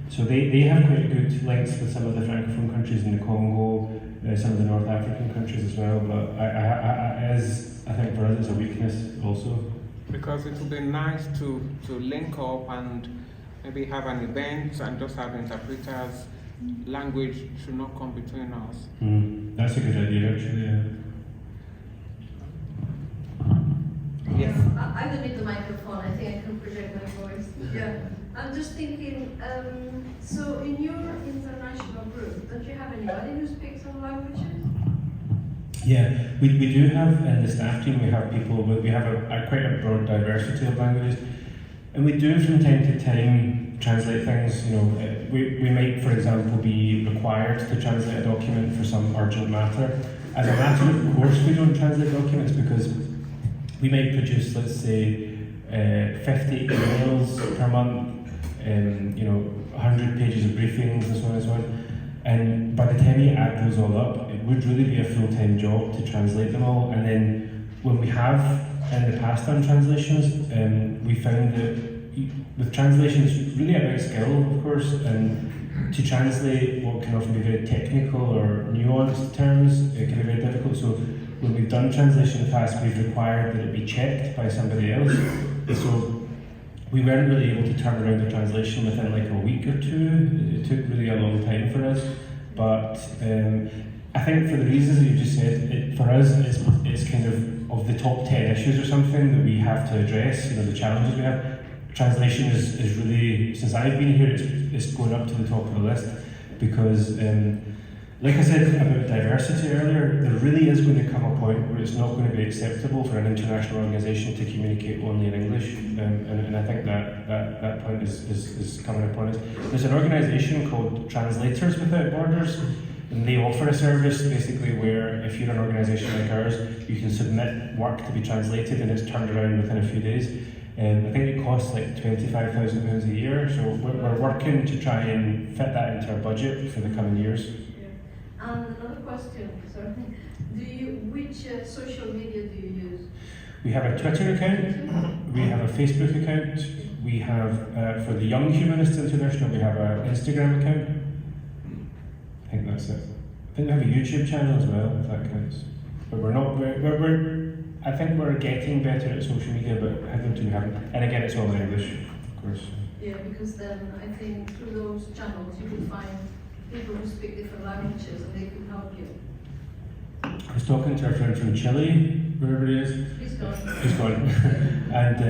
So they have quite good links with some of the francophone countries in the Congo, some of the North African countries as well. But I think for us it's a weakness also. Because it would be nice to link up and maybe have an event and just have interpreters. Language should not come between us. That's a good idea, actually. Yeah. Yes. I don't need the microphone. I think I can project my voice. Yeah. I'm just thinking. So in your international group, don't you have anybody who speaks some languages? Yeah, we do have in the staff team. We have people. We have quite a broad diversity of languages, and we do from time to time translate things. You know, we might, for example, be required to translate a document for some urgent matter. As a matter of course, we don't translate documents because we might produce, let's say, 50 emails per month, you know, 100 pages of briefings and so on and so on. And by the time you add those all up, it would really be a full-time job to translate them all. And then when we have in the past done translations, we found that with translation it's really about skill, of course, and to translate what can often be very technical or nuanced terms, it can be very difficult. So when we've done translation in the past, we've required that it be checked by somebody else. So we weren't really able to turn around the translation within like a week or two. It took really a long time for us. But I think for the reasons that you just said, for us it's kind of the top 10 issues or something that we have to address, you know, the challenges we have. Translation is really, since I've been here, it's going up to the top of the list because like I said about diversity earlier, there really is going to come a point where it's not going to be acceptable for an international organisation to communicate only in English, and I think that point is coming upon us. There's an organisation called Translators Without Borders, and they offer a service basically where if you're an organisation like ours, you can submit work to be translated and it's turned around within a few days. I think it costs like £25,000 a year, so we're working to try and fit that into our budget for the coming years. And another question, sorry. Which social media do you use? We have a Twitter account, we have a Facebook account, we have, for the Young Humanist International, we have an Instagram account. I think that's it. I think we have a YouTube channel as well, if that counts. But we're not, I think we're getting better at social media, but hitherto we haven't. And again, it's all in English, of course. Yeah, because then I think through those channels you could find people who speak different languages and they could help you. I was talking to our friend from Chile, wherever he is. He's gone. He's gone. And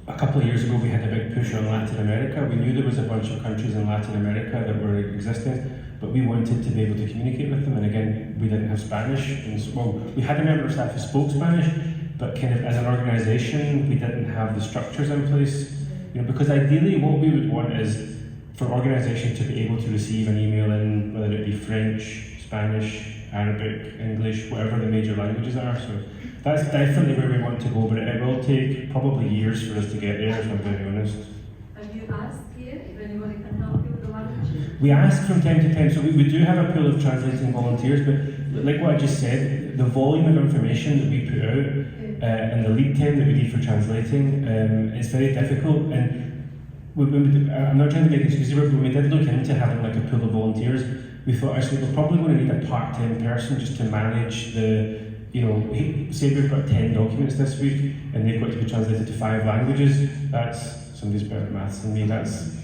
a couple of years ago we had a big push on Latin America. We knew there was a bunch of countries in Latin America that were existing, but we wanted to be able to communicate with them, and again, we didn't have Spanish. And so, well, we had a member of staff who spoke Spanish, but kind of as an organisation, we didn't have the structures in place. You know, because ideally what we would want is for organisations to be able to receive an email in, whether it be French, Spanish, Arabic, English, whatever the major languages are. So that's definitely where we want to go, but it will take probably years for us to get there, if I'm very honest. Have you asked here if anybody can help you with the language? We ask from time to time, so we do have a pool of translating volunteers, but like what I just said, the volume of information that we put out and the lead time that we need for translating is very difficult. And I'm not trying to make excuses, but when we did look into having like a pool of volunteers, we thought actually we're probably going to need a part-time person just to manage the, you know, say we've got 10 documents this week and they've got to be translated to 5 languages. That's, somebody's better at maths than me, that's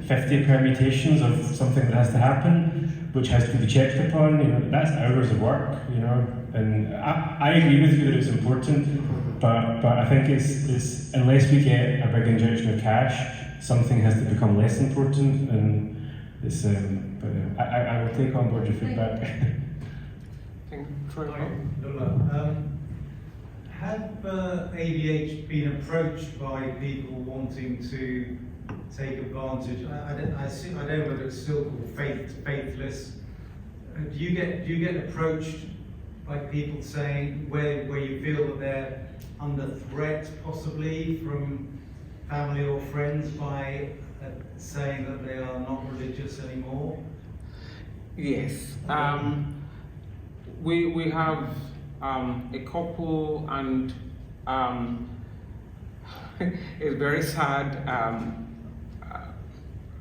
50 permutations of something that has to happen, which has to be checked upon. You know, that's hours of work, you know. And I agree with you that it's important, but I think it's unless we get a big injection of cash, something has to become less important. And it's but I will take on board your feedback. Have AVH been approached by people wanting to take advantage? I don't know whether it's still called faithless. Do you get approached by people saying where you feel that under threat possibly from family or friends by saying that they are not religious anymore? Yes. We have a couple, and it's very sad.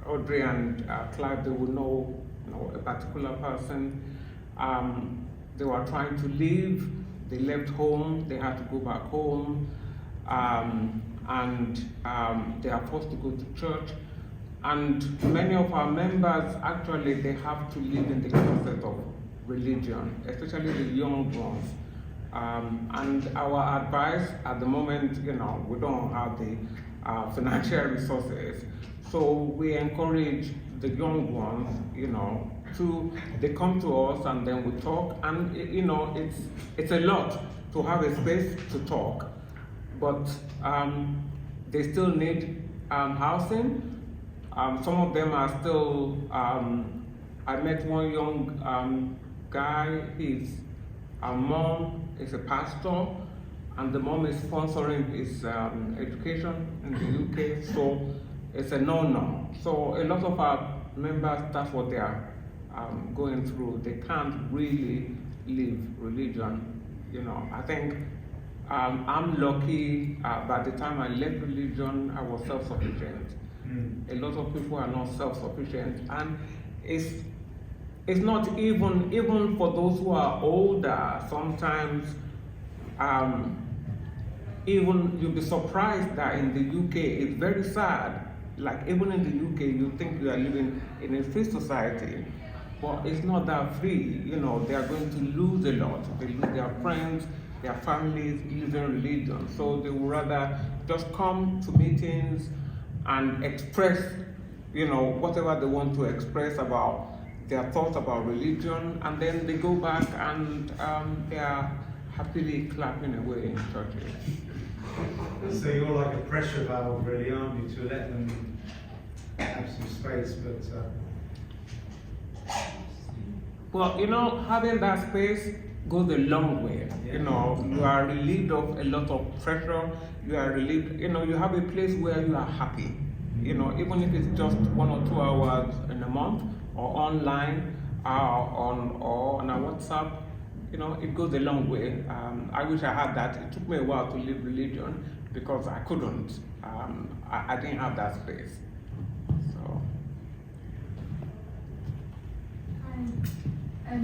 Audrey and Clive, they would know a particular person. They were trying to leave. They left home. They had to go back home, and they are forced to go to church. And many of our members, actually, they have to live in the concept of religion, especially the young ones. And our advice at the moment, we don't have the financial resources. So we encourage the young ones, they come to us and then we talk. And, it's a lot to have a space to talk, but they still need housing. Some of them are still, I met one young guy, his mom is a pastor, and the mom is sponsoring his education in the UK, so it's a no-no. So a lot of our members, that's what they are going through. They can't really live religion. I think I'm lucky. By the time I left religion, I was self-sufficient. A lot of people are not self-sufficient, and it's not even for those who are older. Sometimes even you'll be surprised that in the UK it's very sad. Like even in the UK, you think you are living in a free society, but it's not that free. They are going to lose a lot. They lose their friends, their families, even religion. So they would rather just come to meetings and express, whatever they want to express about their thoughts about religion, and then they go back and they are happily clapping away in churches. So you're like a pressure valve, really, aren't you, to let them have some space, but... Well, having that space goes a long way. You are relieved of a lot of pressure. You are relieved, you have a place where you are happy. Even if it's just 1 or 2 hours in a month, or online, or on a WhatsApp, it goes a long way. I wish I had that. It took me a while to leave religion because I couldn't. I didn't have that space. So. Hi.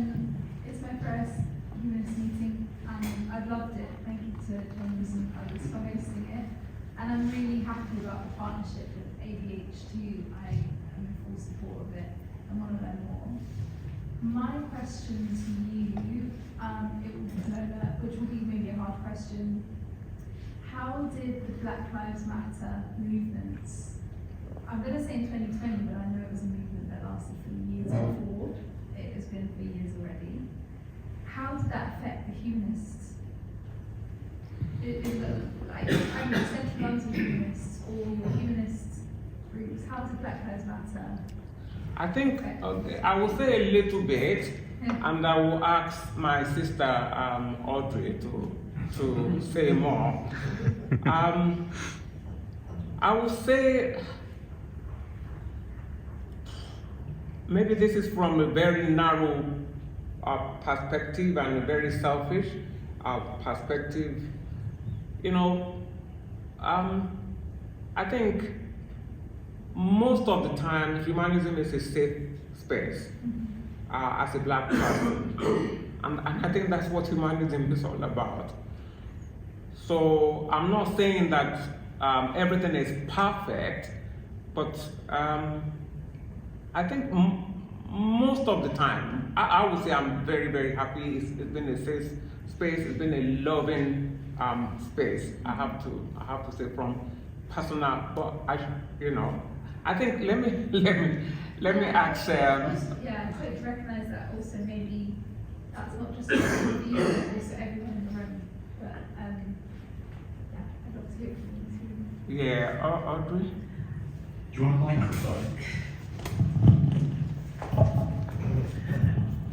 It's my first Humanist meeting, and I've loved it. Thank you to James and others for hosting it. And I'm really happy about the partnership with ABH too. I am in full support of it and want to learn more. My question to you, which will be maybe a hard question, how did the Black Lives Matter movements, I'm going to say in 2020, but I know it was a movement that lasted for years before, it has been for years already. How did that affect the humanists? Central London humanists or your humanist groups, how did Black Lives Matter? I think I will say a little bit, and I will ask my sister Audrey to say more. I would say maybe this is from a very narrow perspective and a very selfish perspective. I think most of the time humanism is a safe space as a Black person, and I think that's what humanism is all about. So I'm not saying that everything is perfect, but I think most of the time, I would say I'm very, very happy. It's been a safe space. It's been a loving space. I have to say from personal, but I think let me ask. Yeah, I totally recognize that. Also, maybe that's not just for you, but also everyone in the room. But yeah, I'd love to hear from you too. Yeah, Audrey. Do you want a microphone?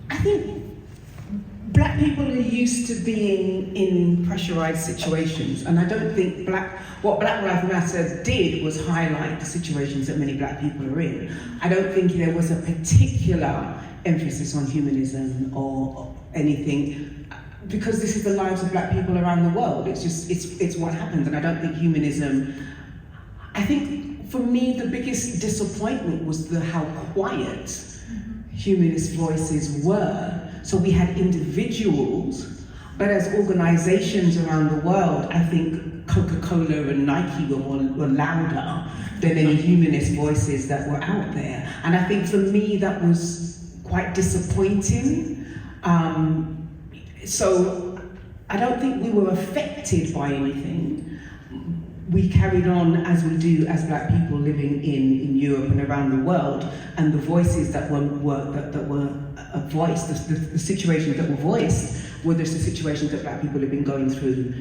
I think Black people are used to being in pressurized situations, and I don't think what Black Lives Matter did was highlight the situations that many black people are in. I don't think there was a particular emphasis on humanism or anything, because this is the lives of black people around the world. It's what happens, and I don't think humanism. I think for me the biggest disappointment was how quiet humanist voices were. So we had individuals, but as organizations around the world, I think Coca-Cola and Nike were louder than any humanist voices that were out there. And I think for me that was quite disappointing. So I don't think we were affected by anything. We carried on as we do as black people living in Europe and around the world, and the voices that were voiced, the situations that were voiced, were just the situations that black people have been going through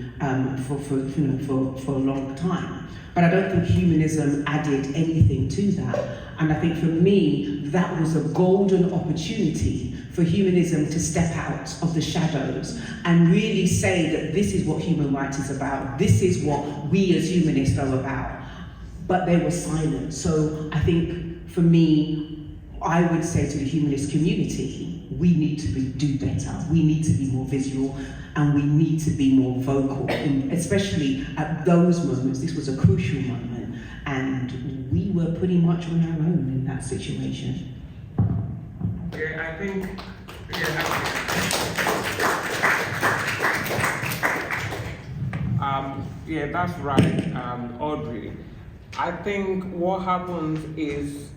for a long time. But I don't think humanism added anything to that, and I think for me that was a golden opportunity for humanism to step out of the shadows and really say that this is what human rights is about, this is what we as humanists are about. But they were silent. So I think for me, I would say to the humanist community, we need to do better, we need to be more visual, and we need to be more vocal, and especially at those moments. This was a crucial moment, and we were pretty much on our own in that situation. Yeah, I think, that's right, Audrey. I think what happens is,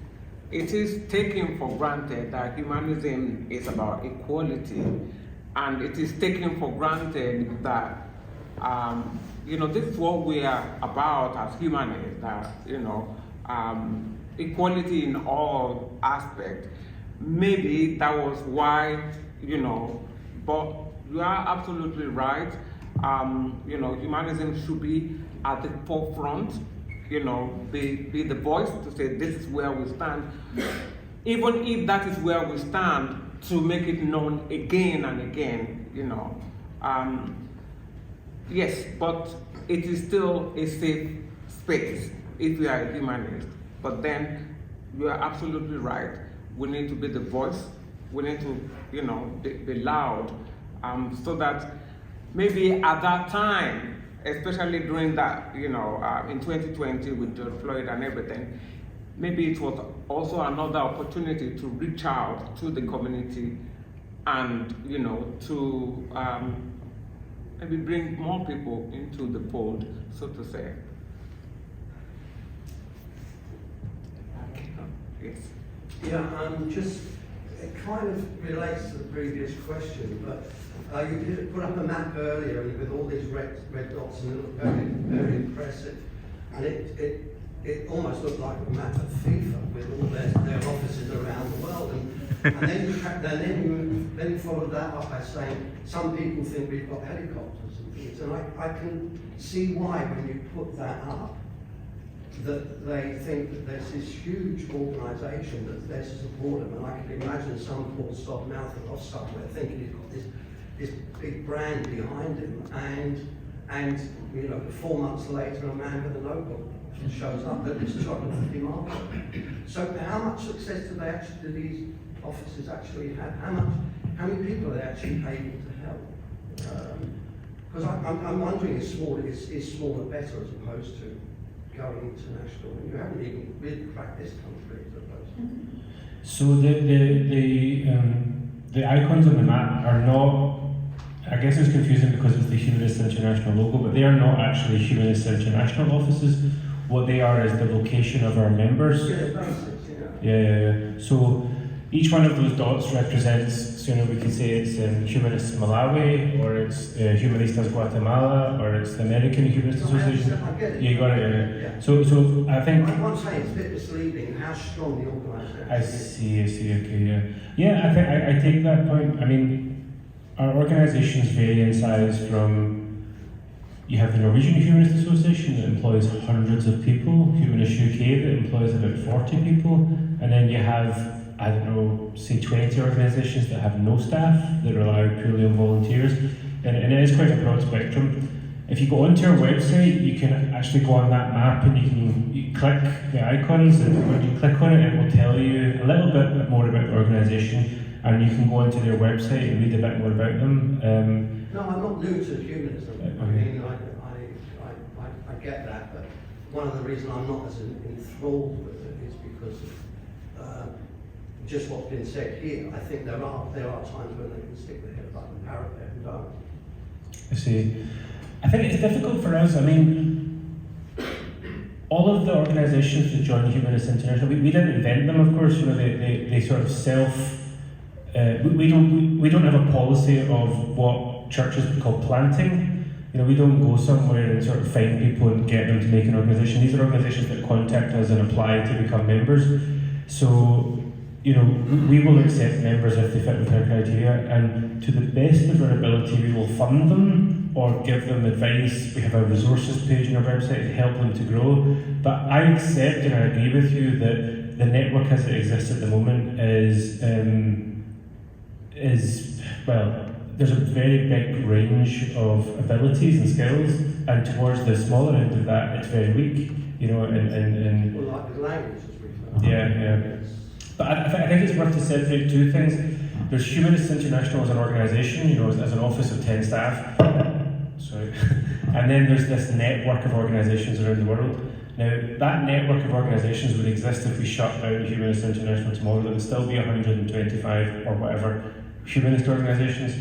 it is taken for granted that humanism is about equality, and it is taken for granted that, this is what we are about as humanists, that, equality in all aspects. Maybe that was why, but you are absolutely right. Humanism should be at the forefront, be the voice to say this is where we stand. Even if that is where we stand, to make it known again and again, yes, but it is still a safe space if we are a humanist. But then you are absolutely right. We need to be the voice. We need to, be loud, so that maybe at that time, especially during that, in 2020 with George Floyd and everything, maybe it was also another opportunity to reach out to the community and, to maybe bring more people into the fold, so to say. Yes. Yeah, just, it kind of relates to the previous question, but you did put up a map earlier with all these red dots, and it looked very, very impressive. And it almost looked like a map of FIFA with all their offices around the world. And then you followed that up by saying some people think we've got helicopters and things. And I can see why when you put that up, that they think that there's this huge organisation that's there to support them, and I can imagine some poor sod mouthing off somewhere thinking he's got this big brand behind him, and 4 months later a man with a Nobel shows up at this chocolate market. So how much success do these offices actually have? How many people are they actually able to help? Because I'm wondering, is smaller better as opposed to going international? And you haven't even really cracked this country as opposed to. So the icons on the map are not, I guess it's confusing because it's the Humanists International logo, but they are not actually Humanists International offices. What they are is the location of our members. Yeah. So each one of those dots represents, we could say it's Humanists Malawi, or it's Humanistas Guatemala, or it's the American Humanist Association. You got it. Yeah. So I think. I'm saying it's a bit misleading how strong the organisation is. I see. Okay, yeah. I think I take that point. I mean, our organisations vary in size from. You have the Norwegian Humanist Association that employs hundreds of people, Humanist UK that employs about 40 people, and then you have I don't know, say 20 organisations that have no staff, that rely purely on volunteers, and it is quite a broad spectrum. If you go onto our website, you can actually go on that map and you click the icons, and when you click on it, it will tell you a little bit more about the organisation, and you can go onto their website and read a bit more about them. No, I'm not new to humanism. I mean, I get that, but one of the reasons I'm not as enthralled with it is because of just what's been said here. I think there are times when they can stick their head above the parapet and don't. I see. I think it's difficult for us. I mean, all of the organisations that join Humanist International, we didn't invent them, of course. You know, they sort of self. We don't have a policy of what churches would call planting. You know, we don't go somewhere and sort of find people and get them to make an organisation. These are organisations that contact us and apply to become members. So, you know, we will accept members if they fit with our criteria, and to the best of our ability, we will fund them or give them advice. We have a resources page on our website to help them to grow. But I accept and I agree with you that the network as it exists at the moment is well, there's a very big range of abilities and skills, and towards the smaller end of that, it's very weak. You know, and Well, like the language is weak. yeah. But I think it's worth to separate two things. There's Humanists International as an organisation, you know, as an office of 10 staff. Sorry. And then there's this network of organisations around the world. Now, that network of organisations would exist if we shut down Humanists International tomorrow. There would still be 125 or whatever humanist organisations.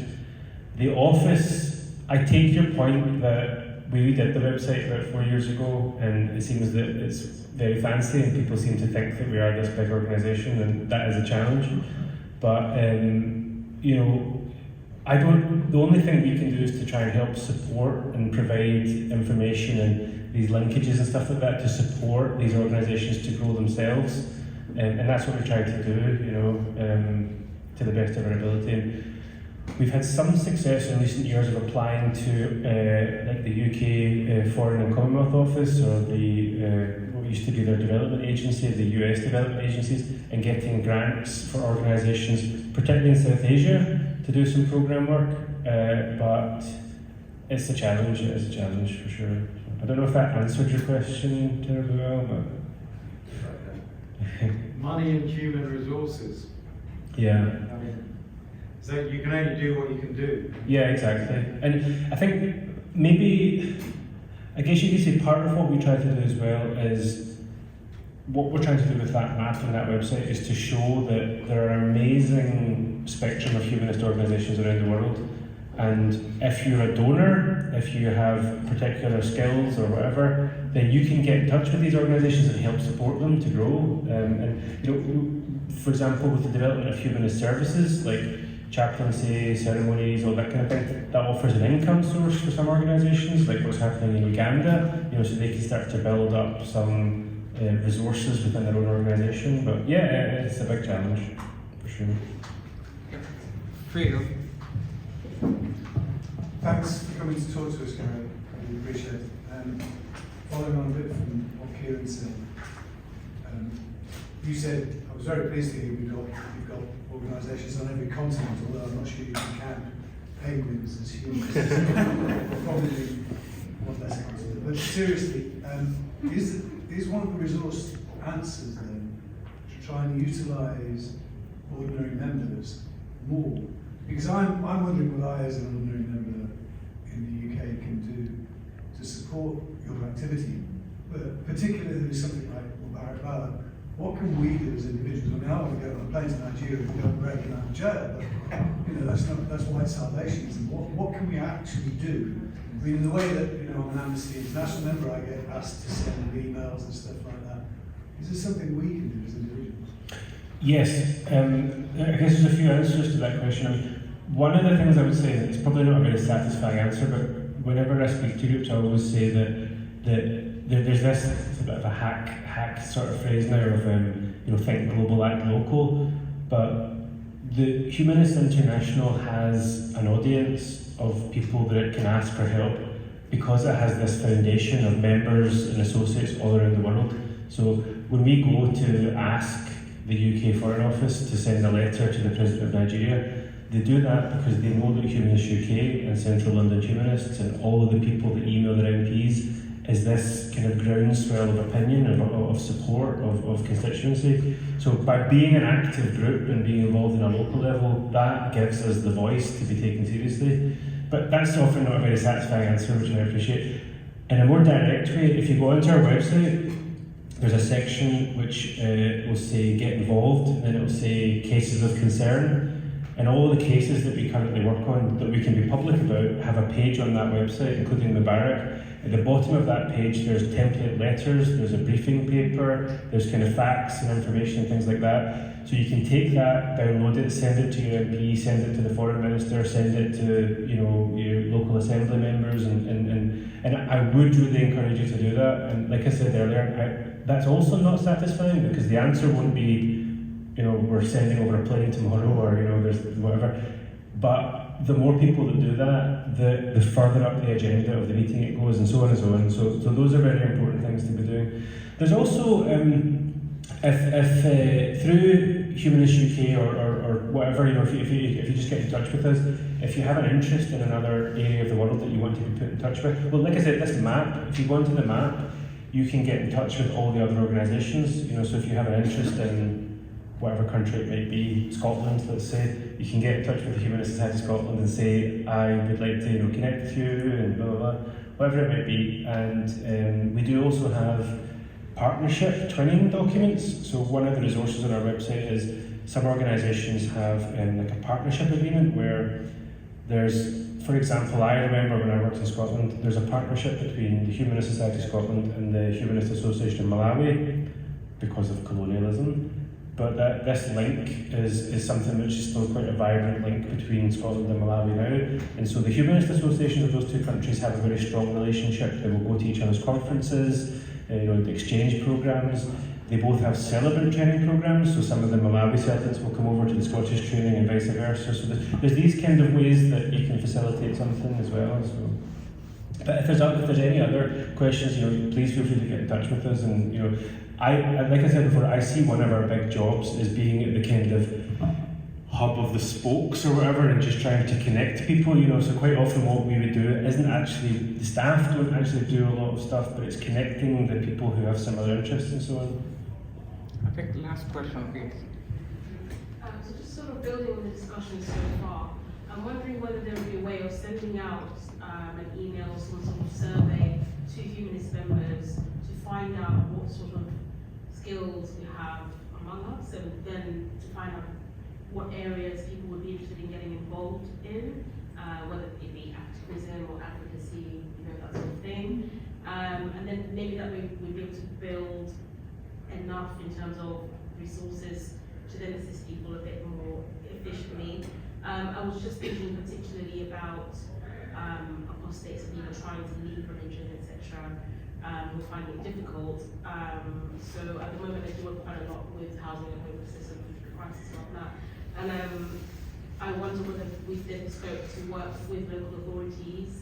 The office, I take your point that we redid the website about 4 years ago, and it seems that it's very fancy and people seem to think that we are this big organisation, and that is a challenge. But, you know, the only thing we can do is to try and help support and provide information and these linkages and stuff like that to support these organisations to grow themselves. And that's what we try to do, you know, to the best of our ability. And we've had some success in recent years of applying to like the UK Foreign and Commonwealth Office, or the what used to be their development agency, the US development agencies, and getting grants for organisations, particularly in South Asia, to do some programme work. But it's a challenge. It is a challenge for sure. I don't know if that answered your question terribly well, but Money and human resources. yeah. I mean, so you can only do what you can do. Yeah, exactly. And I think maybe, I guess you could say part of what we try to do as well is, what we're trying to do with that map and that website is to show that there are an amazing spectrum of humanist organisations around the world. And if you're a donor, if you have particular skills or whatever, then you can get in touch with these organisations and help support them to grow. And you know, for example, with the development of humanist services like chaplaincy, ceremonies, all that kind of thing, that offers an income source for some organisations, like what's happening in Uganda. You know, so they can start to build up some resources within their own organisation. But yeah, it's a big challenge for sure. Freedom. Thanks for coming to talk to us, Gary. I really appreciate it. Following on a bit from what Kieran said, you said, I was very pleased to hear you've got organisations on every continent, although I'm not sure you can count penguins as humans. Probably one less continent. But seriously, is one of the resource answers then to try and utilise ordinary members more? Because I'm wondering what I, as an ordinary member in the UK, can do to support your activity, but particularly with something like Barrett Ballard. What can we do as individuals? I mean, I want to go on a plane to Nigeria and go and break him out of jail, but you know, that's white salvationism. What can we actually do? I mean, in the way that, you know, I'm an Amnesty International member, I get asked to send emails and stuff like that. Is there something we can do as individuals? Yes, I guess there's a few answers to that question. I mean, one of the things I would say, and it's probably not a very satisfying answer, but whenever I speak to groups, I always say that there's this, it's a bit of a hack sort of phrase now of you know, think global, act local. But the Humanist International has an audience of people that it can ask for help because it has this foundation of members and associates all around the world. So when we go to ask the UK Foreign Office to send a letter to the President of Nigeria. They do that because they know that Humanist UK and Central London Humanists and all of the people that email their MPs is this kind of groundswell of opinion, of support, of constituency. So by being an active group and being involved in a local level, that gives us the voice to be taken seriously. But that's often not a very satisfying answer, which I appreciate. In a more direct way, if you go onto our website, there's a section which will say get involved, and then it will say cases of concern. And all of the cases that we currently work on, that we can be public about, have a page on that website, including the barrack. At the bottom of that page, there's template letters, there's a briefing paper, there's kind of facts and information and things like that. So you can take that, download it, send it to your MP, send it to the Foreign Minister, send it to your local assembly members, and I would really encourage you to do that. And like I said earlier, that's also not satisfying because the answer won't be, we're sending over a plane tomorrow, or there's whatever. But the more people that do that, the further up the agenda of the meeting it goes, and so on and so on. So those are very important things to be doing. There's also, if through Humanist UK or whatever, if you just get in touch with us, if you have an interest in another area of the world that you want to be put in touch with, well, like I said, this map, if you go onto the map, you can get in touch with all the other organisations. So if you have an interest in whatever country it might be, Scotland, let's say, you can get in touch with the Humanist Society Scotland and say, I would like to connect with you, and blah, blah, blah, whatever it might be. And we do also have partnership twinning documents. So one of the resources on our website is some organisations have like a partnership agreement where there's, for example, I remember when I worked in Scotland, there's a partnership between the Humanist Society Scotland and the Humanist Association of Malawi because of colonialism. But this link is something which is still quite a vibrant link between Scotland and Malawi now. And so the Humanist associations of those two countries have a very strong relationship. They will go to each other's conferences, the exchange programmes. They both have celebrant training programmes, so some of the Malawi celebrants will come over to the Scottish training and vice versa. So there's these kind of ways that you can facilitate something as well. So. But if there's any other questions, please feel free to get in touch with us. And I like I said before, I see one of our big jobs as being at the kind of hub of the spokes or whatever, and just trying to connect people. So quite often what we would do isn't actually, the staff don't actually do a lot of stuff, but it's connecting the people who have similar interests and so on. I think last question, please. So just sort of building on the discussion so far, I'm wondering whether there would be a way of sending out an email or some sort of survey to Humanist members to find out what sort of skills we have among us, and then to find out what areas people would be interested in getting involved in, whether it be activism or advocacy, that sort of thing. And then maybe that way we'd be able to build enough in terms of resources to then assist people a bit more efficiently. I was just thinking particularly about apostates and people trying to leave religion, etc. Who are finding it difficult. So at the moment I do work quite a lot with housing and homelessness and crisis like that. And I wonder whether we've then scope to work with local authorities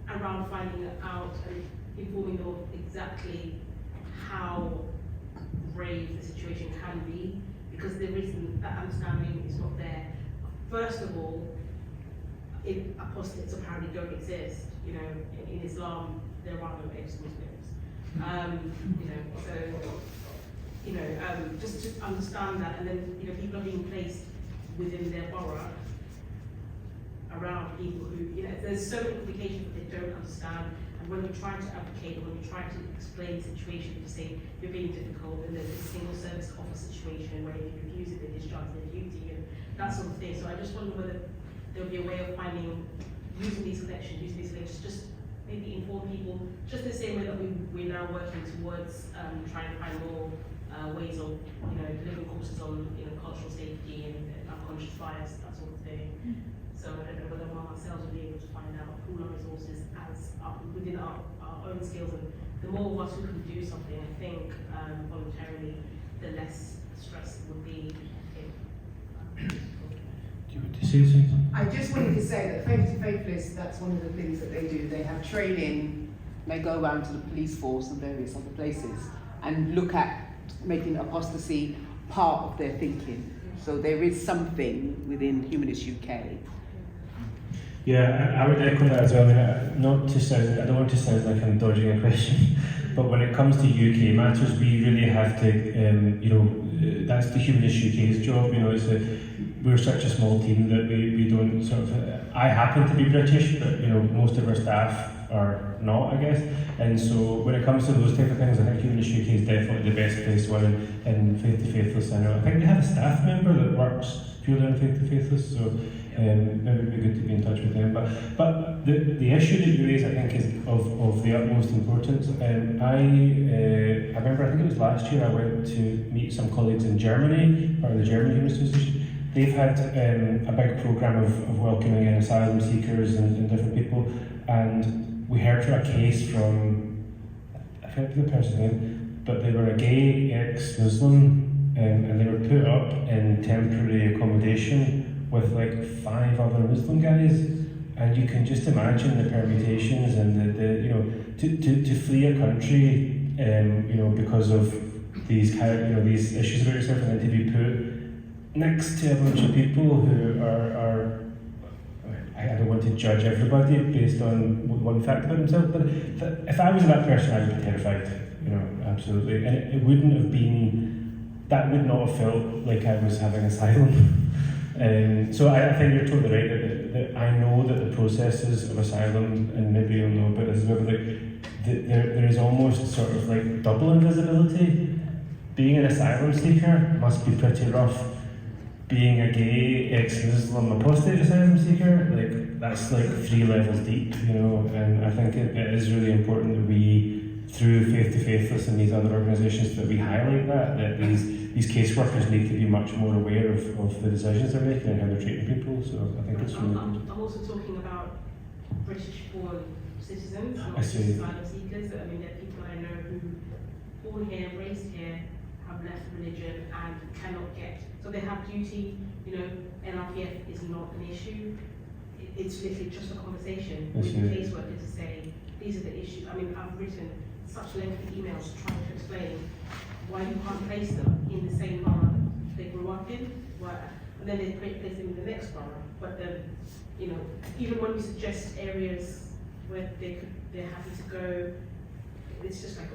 around finding out and informing them of exactly how grave the situation can be, because the reason that understanding is not there. First of all, apostates apparently don't exist. In Islam there are no ex-Muslims. Just to understand that, and then people are being placed within their borough around people who there's so many complications that they don't understand. And when we try to advocate, or when we try to explain the situation, to say you're being difficult, and there's a single service office situation where if you refuse it, they discharge their duty and that sort of thing. So I just wonder whether there would be a way of using these connections, just maybe inform people, just the same way that we're now working towards trying to find more ways of delivering courses on cultural safety and unconscious bias, that sort of thing. So I don't know whether ourselves will be able to find out, pool our resources within our own skills, and the more of us who can do something, I think voluntarily, the less stress it would be. Do you want to say something? I just wanted to say that Faith to Faithless, that's one of the things that they do. They have training, they go around to the police force and various other places and look at making apostasy part of their thinking. So there is something within Humanist UK. Yeah, I would echo that as well. I mean, I don't want to sound like I'm dodging a question, but when it comes to UK matters, we really have to, that's the Humanist UK's job. We're such a small team that we don't sort of. I happen to be British, but most of our staff are not, I guess. And so when it comes to those type of things, I think Humanist UK is definitely the best place one in Faith to Faithless. I know. I think they have a staff member that works purely on Faith to Faithless, so maybe it would be good to be in touch with them. But the issue that you raise, I think, is of the utmost importance. I remember, I think it was last year, I went to meet some colleagues in Germany, part of the German Humanist Society. They've had a big programme of welcoming in asylum seekers and different people, and we heard a case from, I forget the person's name, but they were a gay ex-Muslim, and they were put up in temporary accommodation with like 5 other Muslim guys, and you can just imagine the permutations and to flee a country, because of these these issues about yourself, and then to be put next to a bunch of people who are I don't want to judge everybody based on one fact about themselves, but if I was that person, I would be terrified, absolutely, and it wouldn't have been, that would not have felt like I was having asylum. So I think you're totally right that I know that the processes of asylum, and maybe you'll know about this as well, but there is almost sort of like double invisibility. Being an asylum seeker must be pretty rough. Being a gay ex-Muslim apostate asylum seeker, that's like 3 levels deep, and I think it is really important that we, through Faith to Faithless and these other organisations, that we highlight that these caseworkers need to be much more aware of the decisions they're making and how they're treating people. So I think it's really good. I'm also talking about British-born citizens, not I just see. asylum seekers. I mean, there are people I know who born here, raised here, have left religion and cannot get. So they have duty. NRPF is not an issue. It's literally just a conversation with the caseworker to say these are the issues. I mean, I've written such lengthy emails trying to explain why you can't place them in the same borough they grew up in, and then they place them in the next borough. But then, even when we suggest areas where they're happy to go, it's just like,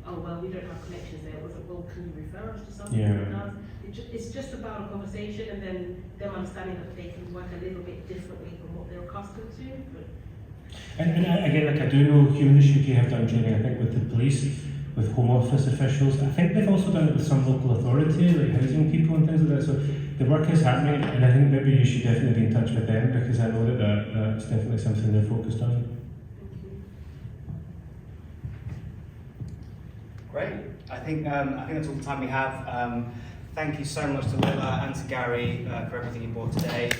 oh well, we don't have connections there. Well, can you refer us to something that does? It's just about a conversation, and then them understanding that they can work a little bit differently from what they're accustomed to. And again, I do know Humanist UK have done training, I think, with the police, with Home Office officials. I think they've also done it with some local authority, like housing people and things like that. So the work is happening, and I think maybe you should definitely be in touch with them, because I know that's definitely something they're focused on. Great. I think that's all the time we have. Thank you so much to Willa and to Gary for everything you brought today.